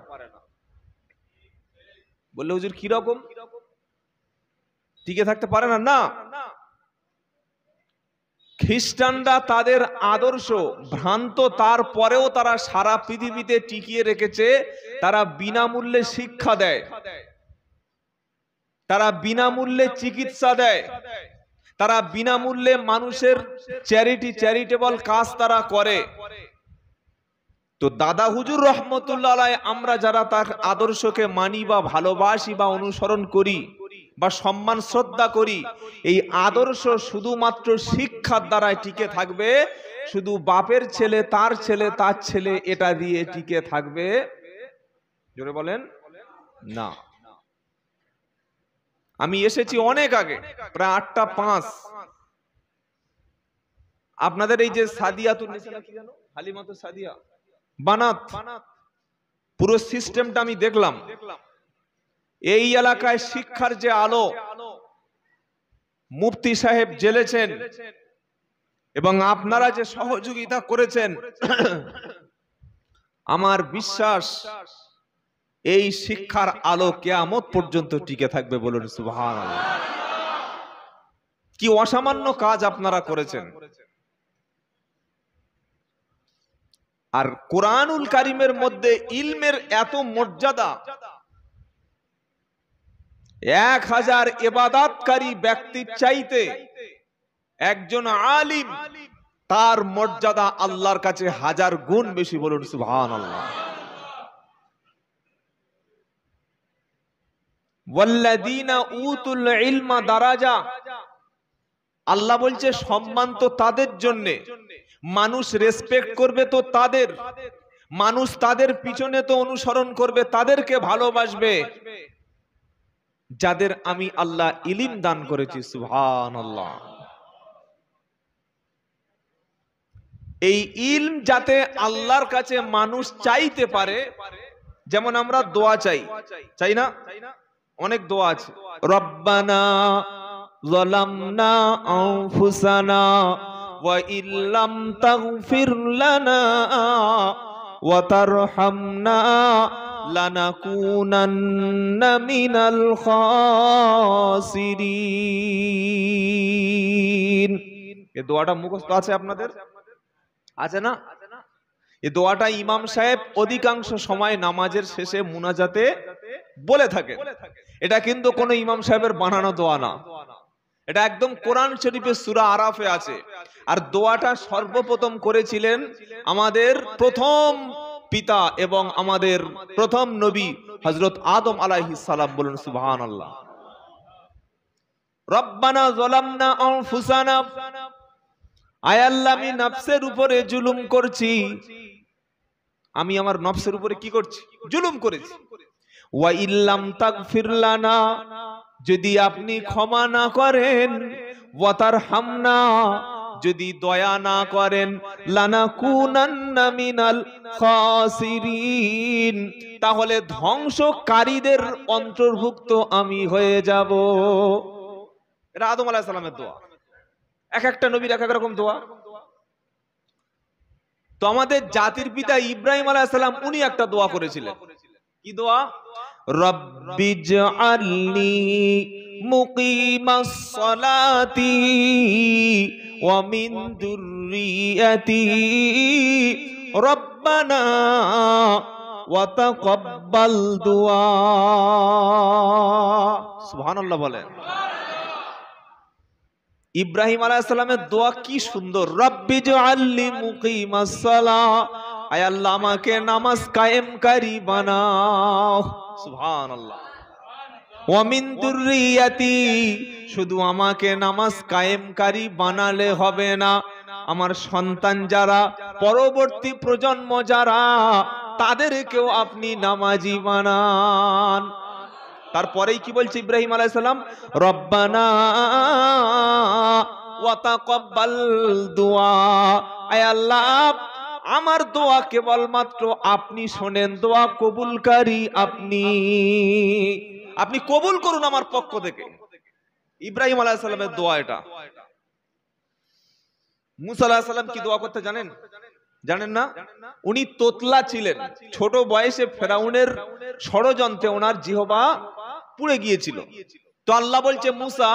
বললে হুজুর কি রকম? টিকে থাকতে পারে না? না। খ্রিস্টানরা তাদের আদর্শ ভ্রান্ত, তারপরেও তারা সারা পৃথিবীতে টিকিয়ে রেখেছে। তারা বিনামূল্যে শিক্ষা দেয়, তারা বিনামূল্যে চিকিৎসা দেয়, তারা বিনামূল্যে মানুষের চ্যারিটেবল কাজ তারা করে। তো দাদা হুজুর রহমতুল্লাহ আলাইহি আমরা যারা তার আদর্শকে মানি বা ভালোবাসি বা অনুসরণ করি বা সম্মান শ্রদ্ধা করি, এই আদর্শ শুধুমাত্র শিক্ষার দ্বারাই টিকে থাকবে। শুধু বাপের ছেলে তার ছেলে তার ছেলে এটা দিয়ে টিকে থাকবে, জোরে বলেন, না। আমি এসেছি অনেক আগে, প্রায় 8টা 5। আপনাদের এই যে সাদিয়াতুন নিসা কি জানো, হালিমাতু সাদিয়া বানাত, পুরো সিস্টেমটা আমি দেখলাম। এই এলাকায় শিক্ষার যে আলো মুফতি সাহেব জ্বেলেছেন এবং আপনারা যে সহযোগিতা করেছেন, আমার বিশ্বাস এই শিক্ষার আলো কিয়ামত পর্যন্ত টিকে থাকবে। বলুন সুবহানাল্লাহ। কি অসামান্য কাজ আপনারা করেছেন। আর কোরআনুল কারীমের মধ্যে ইলমের এত মর্যাদা, 1000 ইবাদতকারী ব্যক্তির চাইতে একজন আলিম তার মর্যাদা আল্লাহর কাছে 1000 গুণ বেশি। বলুন সুবহানাল্লাহ। ওয়াল্লাযীনা উতুল ইলমা দারাজা, আল্লাহ বলছে সম্মান তো তাদের জন্য, মানুষ রেসপেক্ট করবে তো তাদের, মানুষ তাদের পিছনে তো অনুসরণ করবে, তাদেরকে ভালোবাসবে যাদের আমি আল্লাহ ইলম দান করেছি। সুবহানাল্লাহ। এই ইলম যাতে আল্লাহর কাছে মানুষ চাইতে পারে, যেমন আমরা দোয়া চাই, চাই না? অনেক দোয়া আছে। রব্বানা যালামনা আনফুসানা ওয়া ইল্লাম তাগফির লানা ওয়া তারহামনা লানাকুনান্না মিনাল খাসিরিন। এই দোয়াটা মুখস্থ আছে আপনাদের? আছে না? এই দোয়াটা ইমাম সাহেব অধিকাংশ সময় নামাজের শেষে মুনাজাতে বলে থাকে। এটা কিন্তু কোন ইমাম সাহেবের বানানো দোয়া না, এটা একদম কোরআন শরীফের সূরা আরাফে আছে। আর দোয়াটা সর্বপ্রথম করেছিলেন আমাদের প্রথম পিতা এবং আমাদের প্রথম নবী হযরত আদম আলাইহিস সালাম। বলুন সুবহানাল্লাহ। রব্বানা যালামনা আনফুসানা, আয় আল্লাহ আমি নফসের উপরে জুলুম করছি, আমি আমার নফসের উপরে কি করছি? জুলুম করেছি। ওয়া ইল্লাম তাগফির লানা, যদি আপনি ক্ষমা না করেন, ওয়া তারহামনা, যদি দয়া না করেন, লানাকুনান্না মিনাল খাসিরিন, তাহলে ধ্বংসকারীদের অন্তর্ভুক্ত আমি হয়ে যাব। এটা আদম আলাইহিস সালামের দোয়া। এক একটা নবীর এক এক রকম দোয়া। তো আমাদের জাতির পিতা ইব্রাহিম আলাইহিস সালাম উনি একটা দোয়া করেছিলেন। কি দোয়া? রব্বিজআলনি মুকিমাস সালাতি ওয়া মিন যুররিয়াতি রব্বানা ওয়া তাকাব্বাল দুআ। সুবহানাল্লাহ বলেন। ইব্রাহিম আলাইহিস সালামের দোয়া কি সুন্দর। রব্বিজআলনি মুকিমাস সালাহ, আয় আল্লাহ আমাকে নামাজ কায়েমকারী বানাও। সুবহানাল্লাহ। ওয়া মিন যুররিয়াতি, শুধু আমাকে নামাজ কায়েমকারী বানালে হবে না, আমার সন্তান যারা, পরবর্তী প্রজন্ম যারা, তাদেরকেও আপনি নামাজি বানান। তারপরেই কি বলছে ইব্রাহিম আলাইহিস সালাম? রব্বানা ওয়া তাকাব্বাল দুআ, আয় আল্লাহ আমার দোয়া কেবলমাত্র আপনি শোনেন, দোয়া কবুলকারী আপনি, আপনি কবুল করুন আমার পক্ষ থেকে। ইব্রাহিম আলাইহিস সালামের দোয়া এটা। মুসা আলাইহিস সালাম কি দোয়া করতে জানেন? জানেন না? উনি তোতলা ছিলেন, ছোট বয়সে ফেরাউনের ষড়যন্ত্রে ওনার জিহবা পুড়ে গিয়েছিল। তো আল্লাহ বলছে মুসা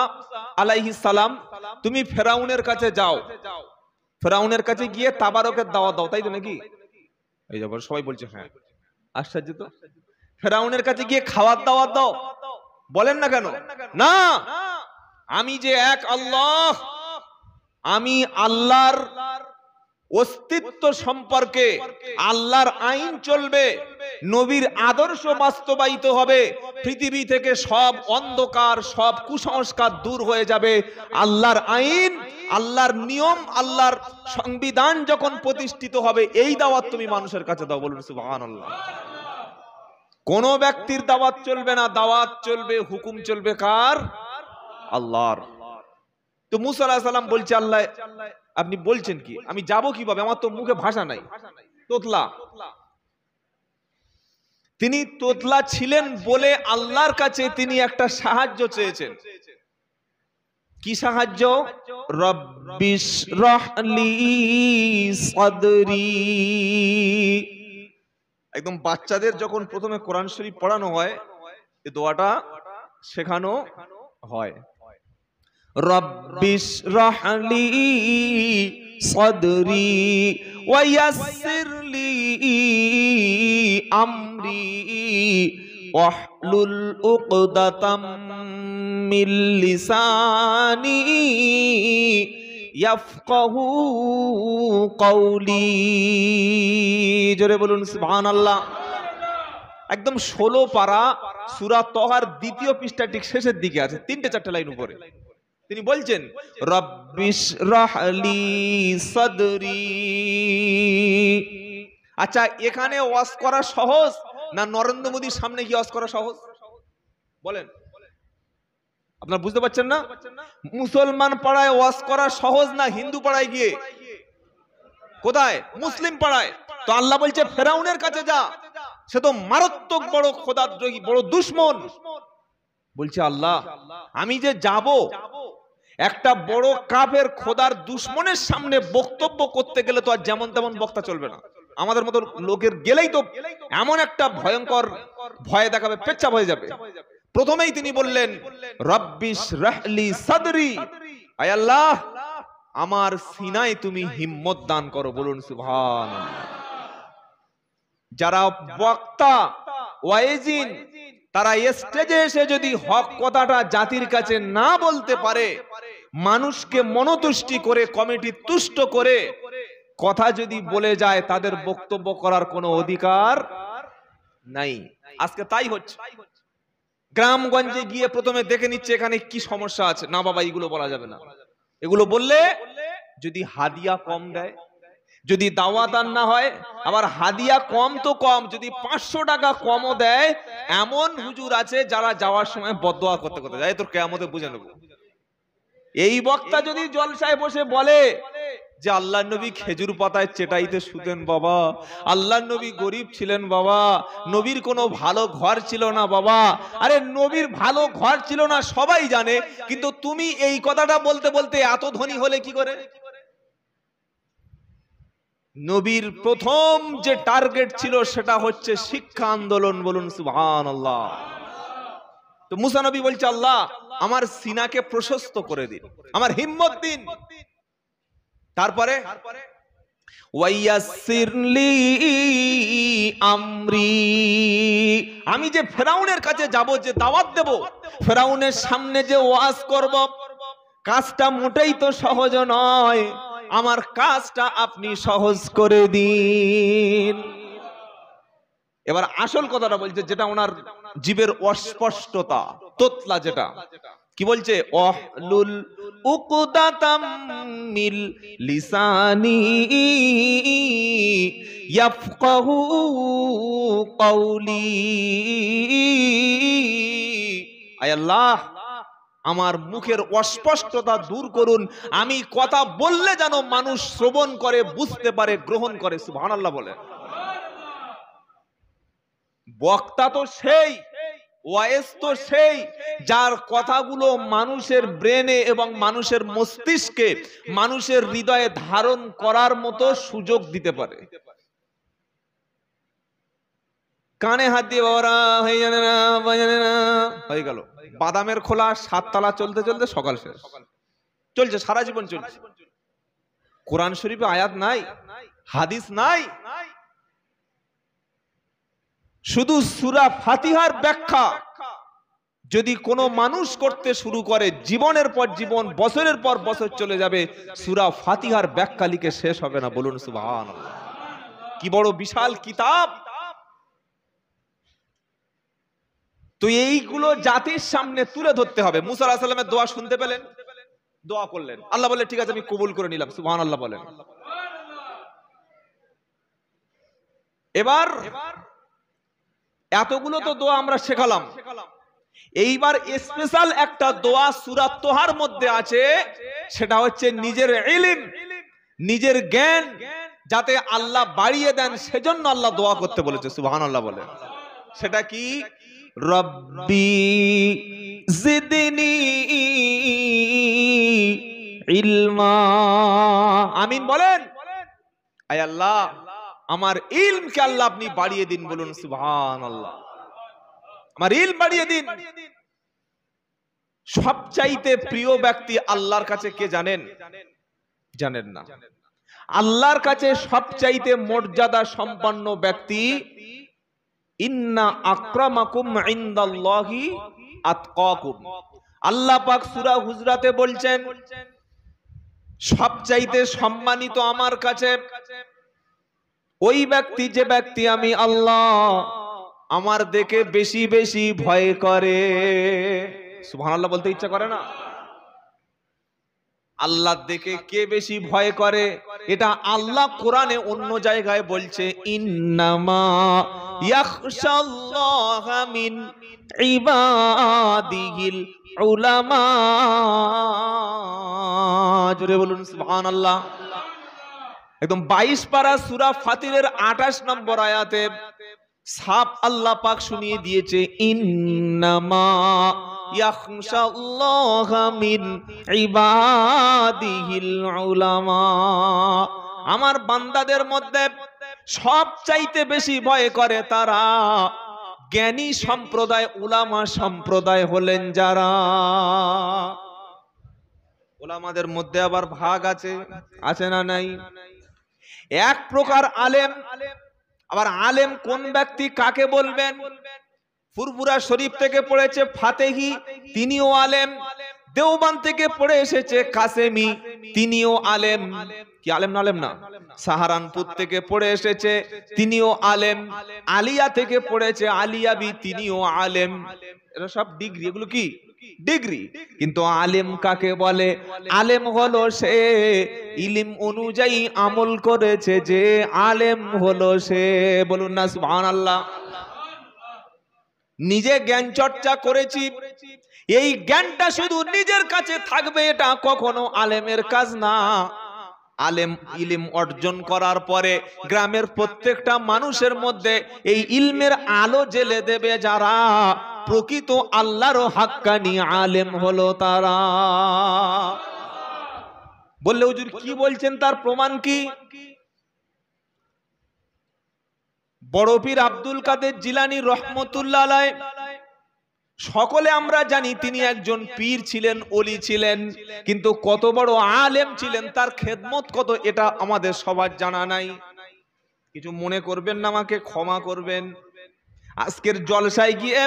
আলাইহিস সালাম তুমি ফেরাউনের কাছে যাও, ফেরাউনের কাছে গিয়ে তাবারকের দাওয়াত দাও। তাই তো নাকি? এই যে সবাই বলছে হ্যাঁ, আশ্চর্য তো। ফেরাউনের কাছে গিয়ে খাওয়ার দাওয়াত দাও, বলেন না কেন? না, আমি যে এক আল্লাহ, আমি আল্লাহর অস্তিত্ব সম্পর্কে আল্লাহর আইন চলবে, নবীর আদর্শ বাস্তবায়িত হবে, পৃথিবী থেকে সব অন্ধকার সব কুসংস্কার দূর হয়ে যাবে। আল্লাহর আইন, আল্লাহর নিয়ম, আল্লাহর সংবিধান যখন প্রতিষ্ঠিত হবে, এই দাওয়াত তুমি মানুষের কাছে দাও। বলুন সুবহানাল্লাহ। কোন ব্যক্তির দাওয়াত চলবে না, দাওয়াত চলবে, হুকুম চলবে কার? আল্লাহর। তো মুসা আলাইহিস সালাম বলছে, আল্লাহ আপনি বলছেন কি, আমি যাব কিভাবে, আমার তো মুখে ভাষা নাই, তোতলা। তিনি তোতলা ছিলেন বলে আল্লাহর কাছে তিনি একটা সাহায্য চেয়েছেন। কি সাহায্য? রব্বিশরাহ লি সাদরি। একদম বাচ্চাদের যখন প্রথমে কোরআন শরীফ পড়ানো হয়, এই দোয়াটা শেখানো হয়। রব্বিশরাহ লি সাদরি ওয়া ইয়াসসির লি আমরি ওয়াহলুল উকদাতাম মিন লিসানি ইয়াফকাহু কওলি। জোরে বলুন সুবহানাল্লাহ। একদম 16 পারা সূরা তহার দ্বিতীয় পৃষ্ঠা ঠিক শেষের দিকে আছে, 3-4 লাইন উপরে। তিনি বলছেন রব্বিশরাহ লি সাদরি। আচ্ছা, এখানে ওয়াজ করা সহজ না নরেন্দ্র মোদীর সামনে গিয়ে ওয়াজ করা সহজ? বলেন, আপনারা বুঝতে পারছেন না? মুসলমান পাড়ায় ওয়াজ করা সহজ না হিন্দু পাড়ায় গিয়ে? কোথায়? মুসলিম পাড়ায়। তো আল্লাহ বলছে ফেরাউনের কাছে যা, সে তো মারাত্মক বড় খোদাদ্রোহী, বড় দুশমন। বলছে আল্লাহ আমি যে যাব, একটা বড় কাফের খোদার দুশমনের সামনে বক্তব্য করতে গেলে তো আর যেমন তেমন বক্তা চলবে না। আমাদের মতো লোকের গেলেই তো এমন একটা ভয়ঙ্কর ভয় দেখাবে, পেচ্ছাপ হয়ে যাবে। প্রথমেই তিনি বললেন রব্বিশরাহ লি সাদরি, আয় আল্লাহ আমার সিনায় তুমি হিম্মত দান করো। বলুন সুবহানাল্লাহ। যারা বক্তা ওয়াইজিন, তারা স্টেজে এসে যদি হক কথাটা জাতির কাছে না বলতে পারে, মানুষকে মনোতুষ্টি করে, কমিটি তুষ্ট করে কথা যদি বলে যায়, তাদের বক্তব্য করার কোনো অধিকার নাই। আজকে তাই হচ্ছে। গ্রামগঞ্জে গিয়ে প্রথমে দেখে নিচ্ছে এখানে কি সমস্যা আছে। না বাবা, এগুলো বলা যাবে না। এগুলো বললে যদি হাদিয়া কম দেয়, যদি দাওয়াত না হয়, আবার হাদিয়া কম তো কম, যদি 500 টাকা কমও দেয়, এমন হুজুর আছে যারা যাওয়ার সময় বদদোয়া করতে করতে যায়, তোর কিয়ামতে বুঝে নেব। এই বক্তা যদি জলসায় বসে বলে যে আল্লাহর নবী খেজুর পাতায় চেটাইতে শুতেন বাবা, আল্লাহর নবী গরিব ছিলেন বাবা, নবীর কোনো ভালো ঘর ছিল না বাবা। আরে নবীর ভালো ঘর ছিল না সবাই জানে, কিন্তু তুমি এই কথাটা বলতে বলতে এত ধনী হলে কি করে? নবীর প্রথম যে টার্গেট ছিল সেটা হচ্ছে শিক্ষা আন্দোলন। বলুন সুবহানাল্লাহ। তো মুসা নবী বলছে আল্লাহ আমার সিনাকে প্রশস্ত করে দিন, আমার হিম্মত দিন। তারপরে ওয়াইয়াসসির লি আমরি, আমি যে ফেরাউনের কাছে যাব, যে দাওয়াত দেব, ফেরাউনের সামনে যে ওয়াজ করব, কাজটা মোটেই তো সহজ নয়। আমার কাজটা আপনি সহজ করে দিন। এবার আসল কথাটা বলছে, যেটা ওনার জীবের অস্পষ্টতা, তোতলা, যেটা কি বলছে, ওয়াহলুল উকদাতাম মিন লিসানি ইয়াফকাহু কওলি। আয় আল্লাহ আমার মুখের অস্পষ্টতা দূর করুন, আমি কথা বললে যেন মানুষ শ্রবণ করে, বুঝতে পারে, গ্রহণ করে। সুবহানাল্লাহ বলে। বক্তা তো সেই, ওয়াইজ তো সেই, যার কথাগুলো মানুষের ব্রেনে এবং মানুষের মস্তিষ্কে, মানুষের হৃদয়ে ধারণ করার মতো সুযোগ দিতে পারে। কানে হাত দিয়ে বাবারা হয়ে জানে না, জানে না, হয়ে গেল। বাদামের খোলা 7 তালা চলতে চলতে সকাল শেষ, চলছে সারা জীবন চলছে। কোরআন শরীফে আয়াত নাই, হাদিস নাই, শুধু সূরা ফাতিহার ব্যাখ্যা যদি কোনো মানুষ করতে শুরু করে জীবনের পর জীবন, বছরের পর বছর চলে যাবে, সূরা ফাতিহার ব্যাখ্যা লিখে শেষ হবে না। বলুন সুবহানাল্লাহ। কি বড় বিশাল কিতাব। তো এইগুলো জাতির সামনে তুলে ধরতে হবে। মুসা আলাইহিস সালামের দোয়া শুনতে পেলেন, দোয়া করলেন, আল্লাহ বলে ঠিক আছে আমি কবুল করে নিলাম। সুবহানাল্লাহ বলেন। এবার এতগুলো তো দোয়া আমরা শেখালাম, এইবার স্পেশাল একটা দোয়া সূরা তোহার মধ্যে আছে, সেটা হচ্ছে নিজের ইলম, নিজের জ্ঞান যাতে আল্লাহ বাড়িয়ে দেন, সেজন্য আল্লাহ দোয়া করতে বলেছে। সুবহানাল্লাহ বলেন। সেটা কি? রব্বি জিদনি ইলমা। আমিন বলেন। আয় আল্লাহ আমার ইলমকে আল্লাহ আপনি বাড়িয়ে দিন। বলুন সুবহানাল্লাহ। আমার ইলম বাড়িয়ে দিন। সবচাইতে প্রিয় ব্যক্তি আল্লাহর কাছে কে জানেন? জানেন না। আল্লাহর কাছে সবচাইতে মর্যাদা সম্পন্ন ব্যক্তি, ইন্না আকরামাকুম ইনদাল্লাহি আতকাকুম। আল্লাহ পাক সূরা হুজরাতে বলছেন সবচাইতে সম্মানিত আমার কাছে ওই ব্যক্তি যে ব্যক্তি আমি আল্লাহ আমার দেখে বেশি বেশি ভয় করে। সুবহানাল্লাহ বলতে ইচ্ছা করে না? আল্লাহ দেখে কে বেশি ভয় করে, এটা আল্লাহ কোরআনে অন্য জায়গায় বলছে, ইন্নামা ইয়াখশাল্লাহা মিন ইবাদিহিল উলামা। জোরে বলুন সুবহানাল্লাহ। একদম 22 পারা সূরা ফাতিরের 28 নম্বর আয়াতে সাফ আল্লাহ পাক শুনিয়ে দিয়েছে, ইন্নামা ইয়াখশাল্লাহা মিন ইবাদিহিল উলামা। আমার বান্দাদের মধ্যে সবচাইতে বেশি ভয় করে তারা জ্ঞানী সম্প্রদায়, উলামা সম্প্রদায় হলেন যারা। উলামাদের মধ্যে আবার ভাগ আছে, আছে না নাই? এক প্রকার আলেম। আবার আলেম কোন ব্যক্তি কাকে বলবেন? ফুরফুরা শরীফ থেকে পড়েছে ফাতেহি, তিনিও আলেম। দেওবান থেকে পড়ে এসেছে কাসেমি, তিনিও আলেম। কি আলেম না আলেম না? সাহারানপুর থেকে পড়ে এসেছে, তিনিও আলেম। আলিয়া থেকে পড়েছে আলিয়াবি, তিনিও আলেম। এরা সব ডিগ্রি। এগুলো কি ডিগ্রি? কিন্তু আলেম কাকে বলে? আলেম হলো সে ইলম অনুযায়ী আমল করেছে, যে আলেম হলো সে। বলুন না সুবহানাল্লাহ। নিজে জ্ঞান চর্চা করেছি, এই জ্ঞানটা শুধু নিজের কাছে থাকবে, এটা কখনো আলেমের কাজ না। আলেম ইলম অর্জন করার পরে গ্রামের প্রত্যেকটা মানুষের মধ্যে এই ইলমের আলো জ্বেলে দেবে যারা প্রকৃত আল্লাহর হাক্কানি আলেম হলো তারা। বললে হুজুর কি বলছেন, তার প্রমাণ কি? বড় পীর আব্দুল কাদের জিলানী রহমতুল্লাহ আলাইহ, সকলে আমরা জানি তিনি একজন পীর ছিলেন, ওলি ছিলেন, কিন্তু কত বড় আলেম ছিলেন, তার খেদমত কত, এটা আমাদের সবার জানা নাই। কিছু মনে করবেন না, আমাকে ক্ষমা করবেন। আজকের জলসায় গিয়ে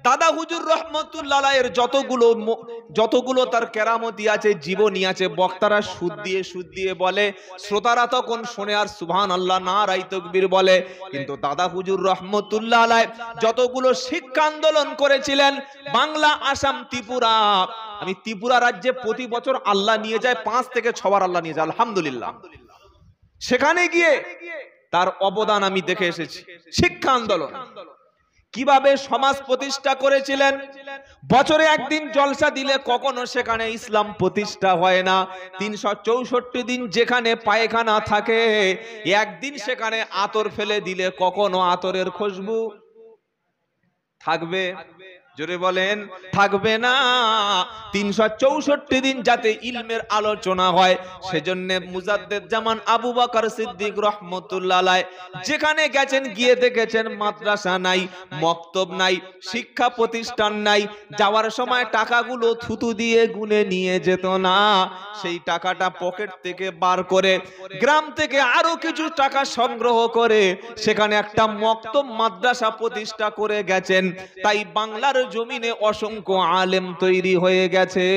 দাদা হুজুর রহমতুল্লাহ আলাইহির যতগুলো তার কেরামতি আছে, জীবনী আছে, বক্তারা সুদ দিয়ে বলে, শ্রোতারা তখন শুনে আর সুবহানাল্লাহ নারায়ে তাকবীর বলে। কিন্তু দাদা হুজুর রহমতুল্লাহ আলাইহি যতগুলো শিক্ষা আন্দোলন করেছিলেন, বাংলা, আসাম, ত্রিপুরা, আমি ত্রিপুরা রাজ্যে প্রতি বছর আল্লাহ নিয়ে যায় 5 থেকে 6 বার আল্লাহ নিয়ে যায়, আলহামদুলিল্লাহ। সেখানে গিয়ে তার অবদান আমি দেখে এসেছি। শিক্ষা আন্দোলন কিভাবে সমাজ প্রতিষ্ঠা করেছিলেন। বছরে একদিন জলসা দিলে কখনো সেখানে ইসলাম প্রতিষ্ঠা হয় না। 364 দিন যেখানে পায়খানা থাকে, একদিন সেখানে আতর ফেলে দিলে কখনো আতরের খুশবু থাকবে? জোরে বলেন, থাকবে না। 364 দিন যাতে ইলমের আলোচনা হয়, সেজন্য মুজাদ্দেদ জামান আবু বকর সিদ্দিক রহমতুল্লাহ আলাইহি যেখানে গেছেন গিয়ে দেখেছেন মাদ্রাসা নাই, মক্তব নাই, শিক্ষা প্রতিষ্ঠান নাই। যাওয়ার সময় টাকাগুলো থুতু দিয়ে গুনে নিয়ে যেত না, সেই টাকাটা পকেট থেকে বার করে গ্রাম থেকে আরো কিছু টাকা সংগ্রহ করে সেখানে একটা মক্তব মাদ্রাসা প্রতিষ্ঠা করে গেছেন। তাই বাংলার জমিনে অসংখ্য আলেম তৈরি হয়ে গেছে।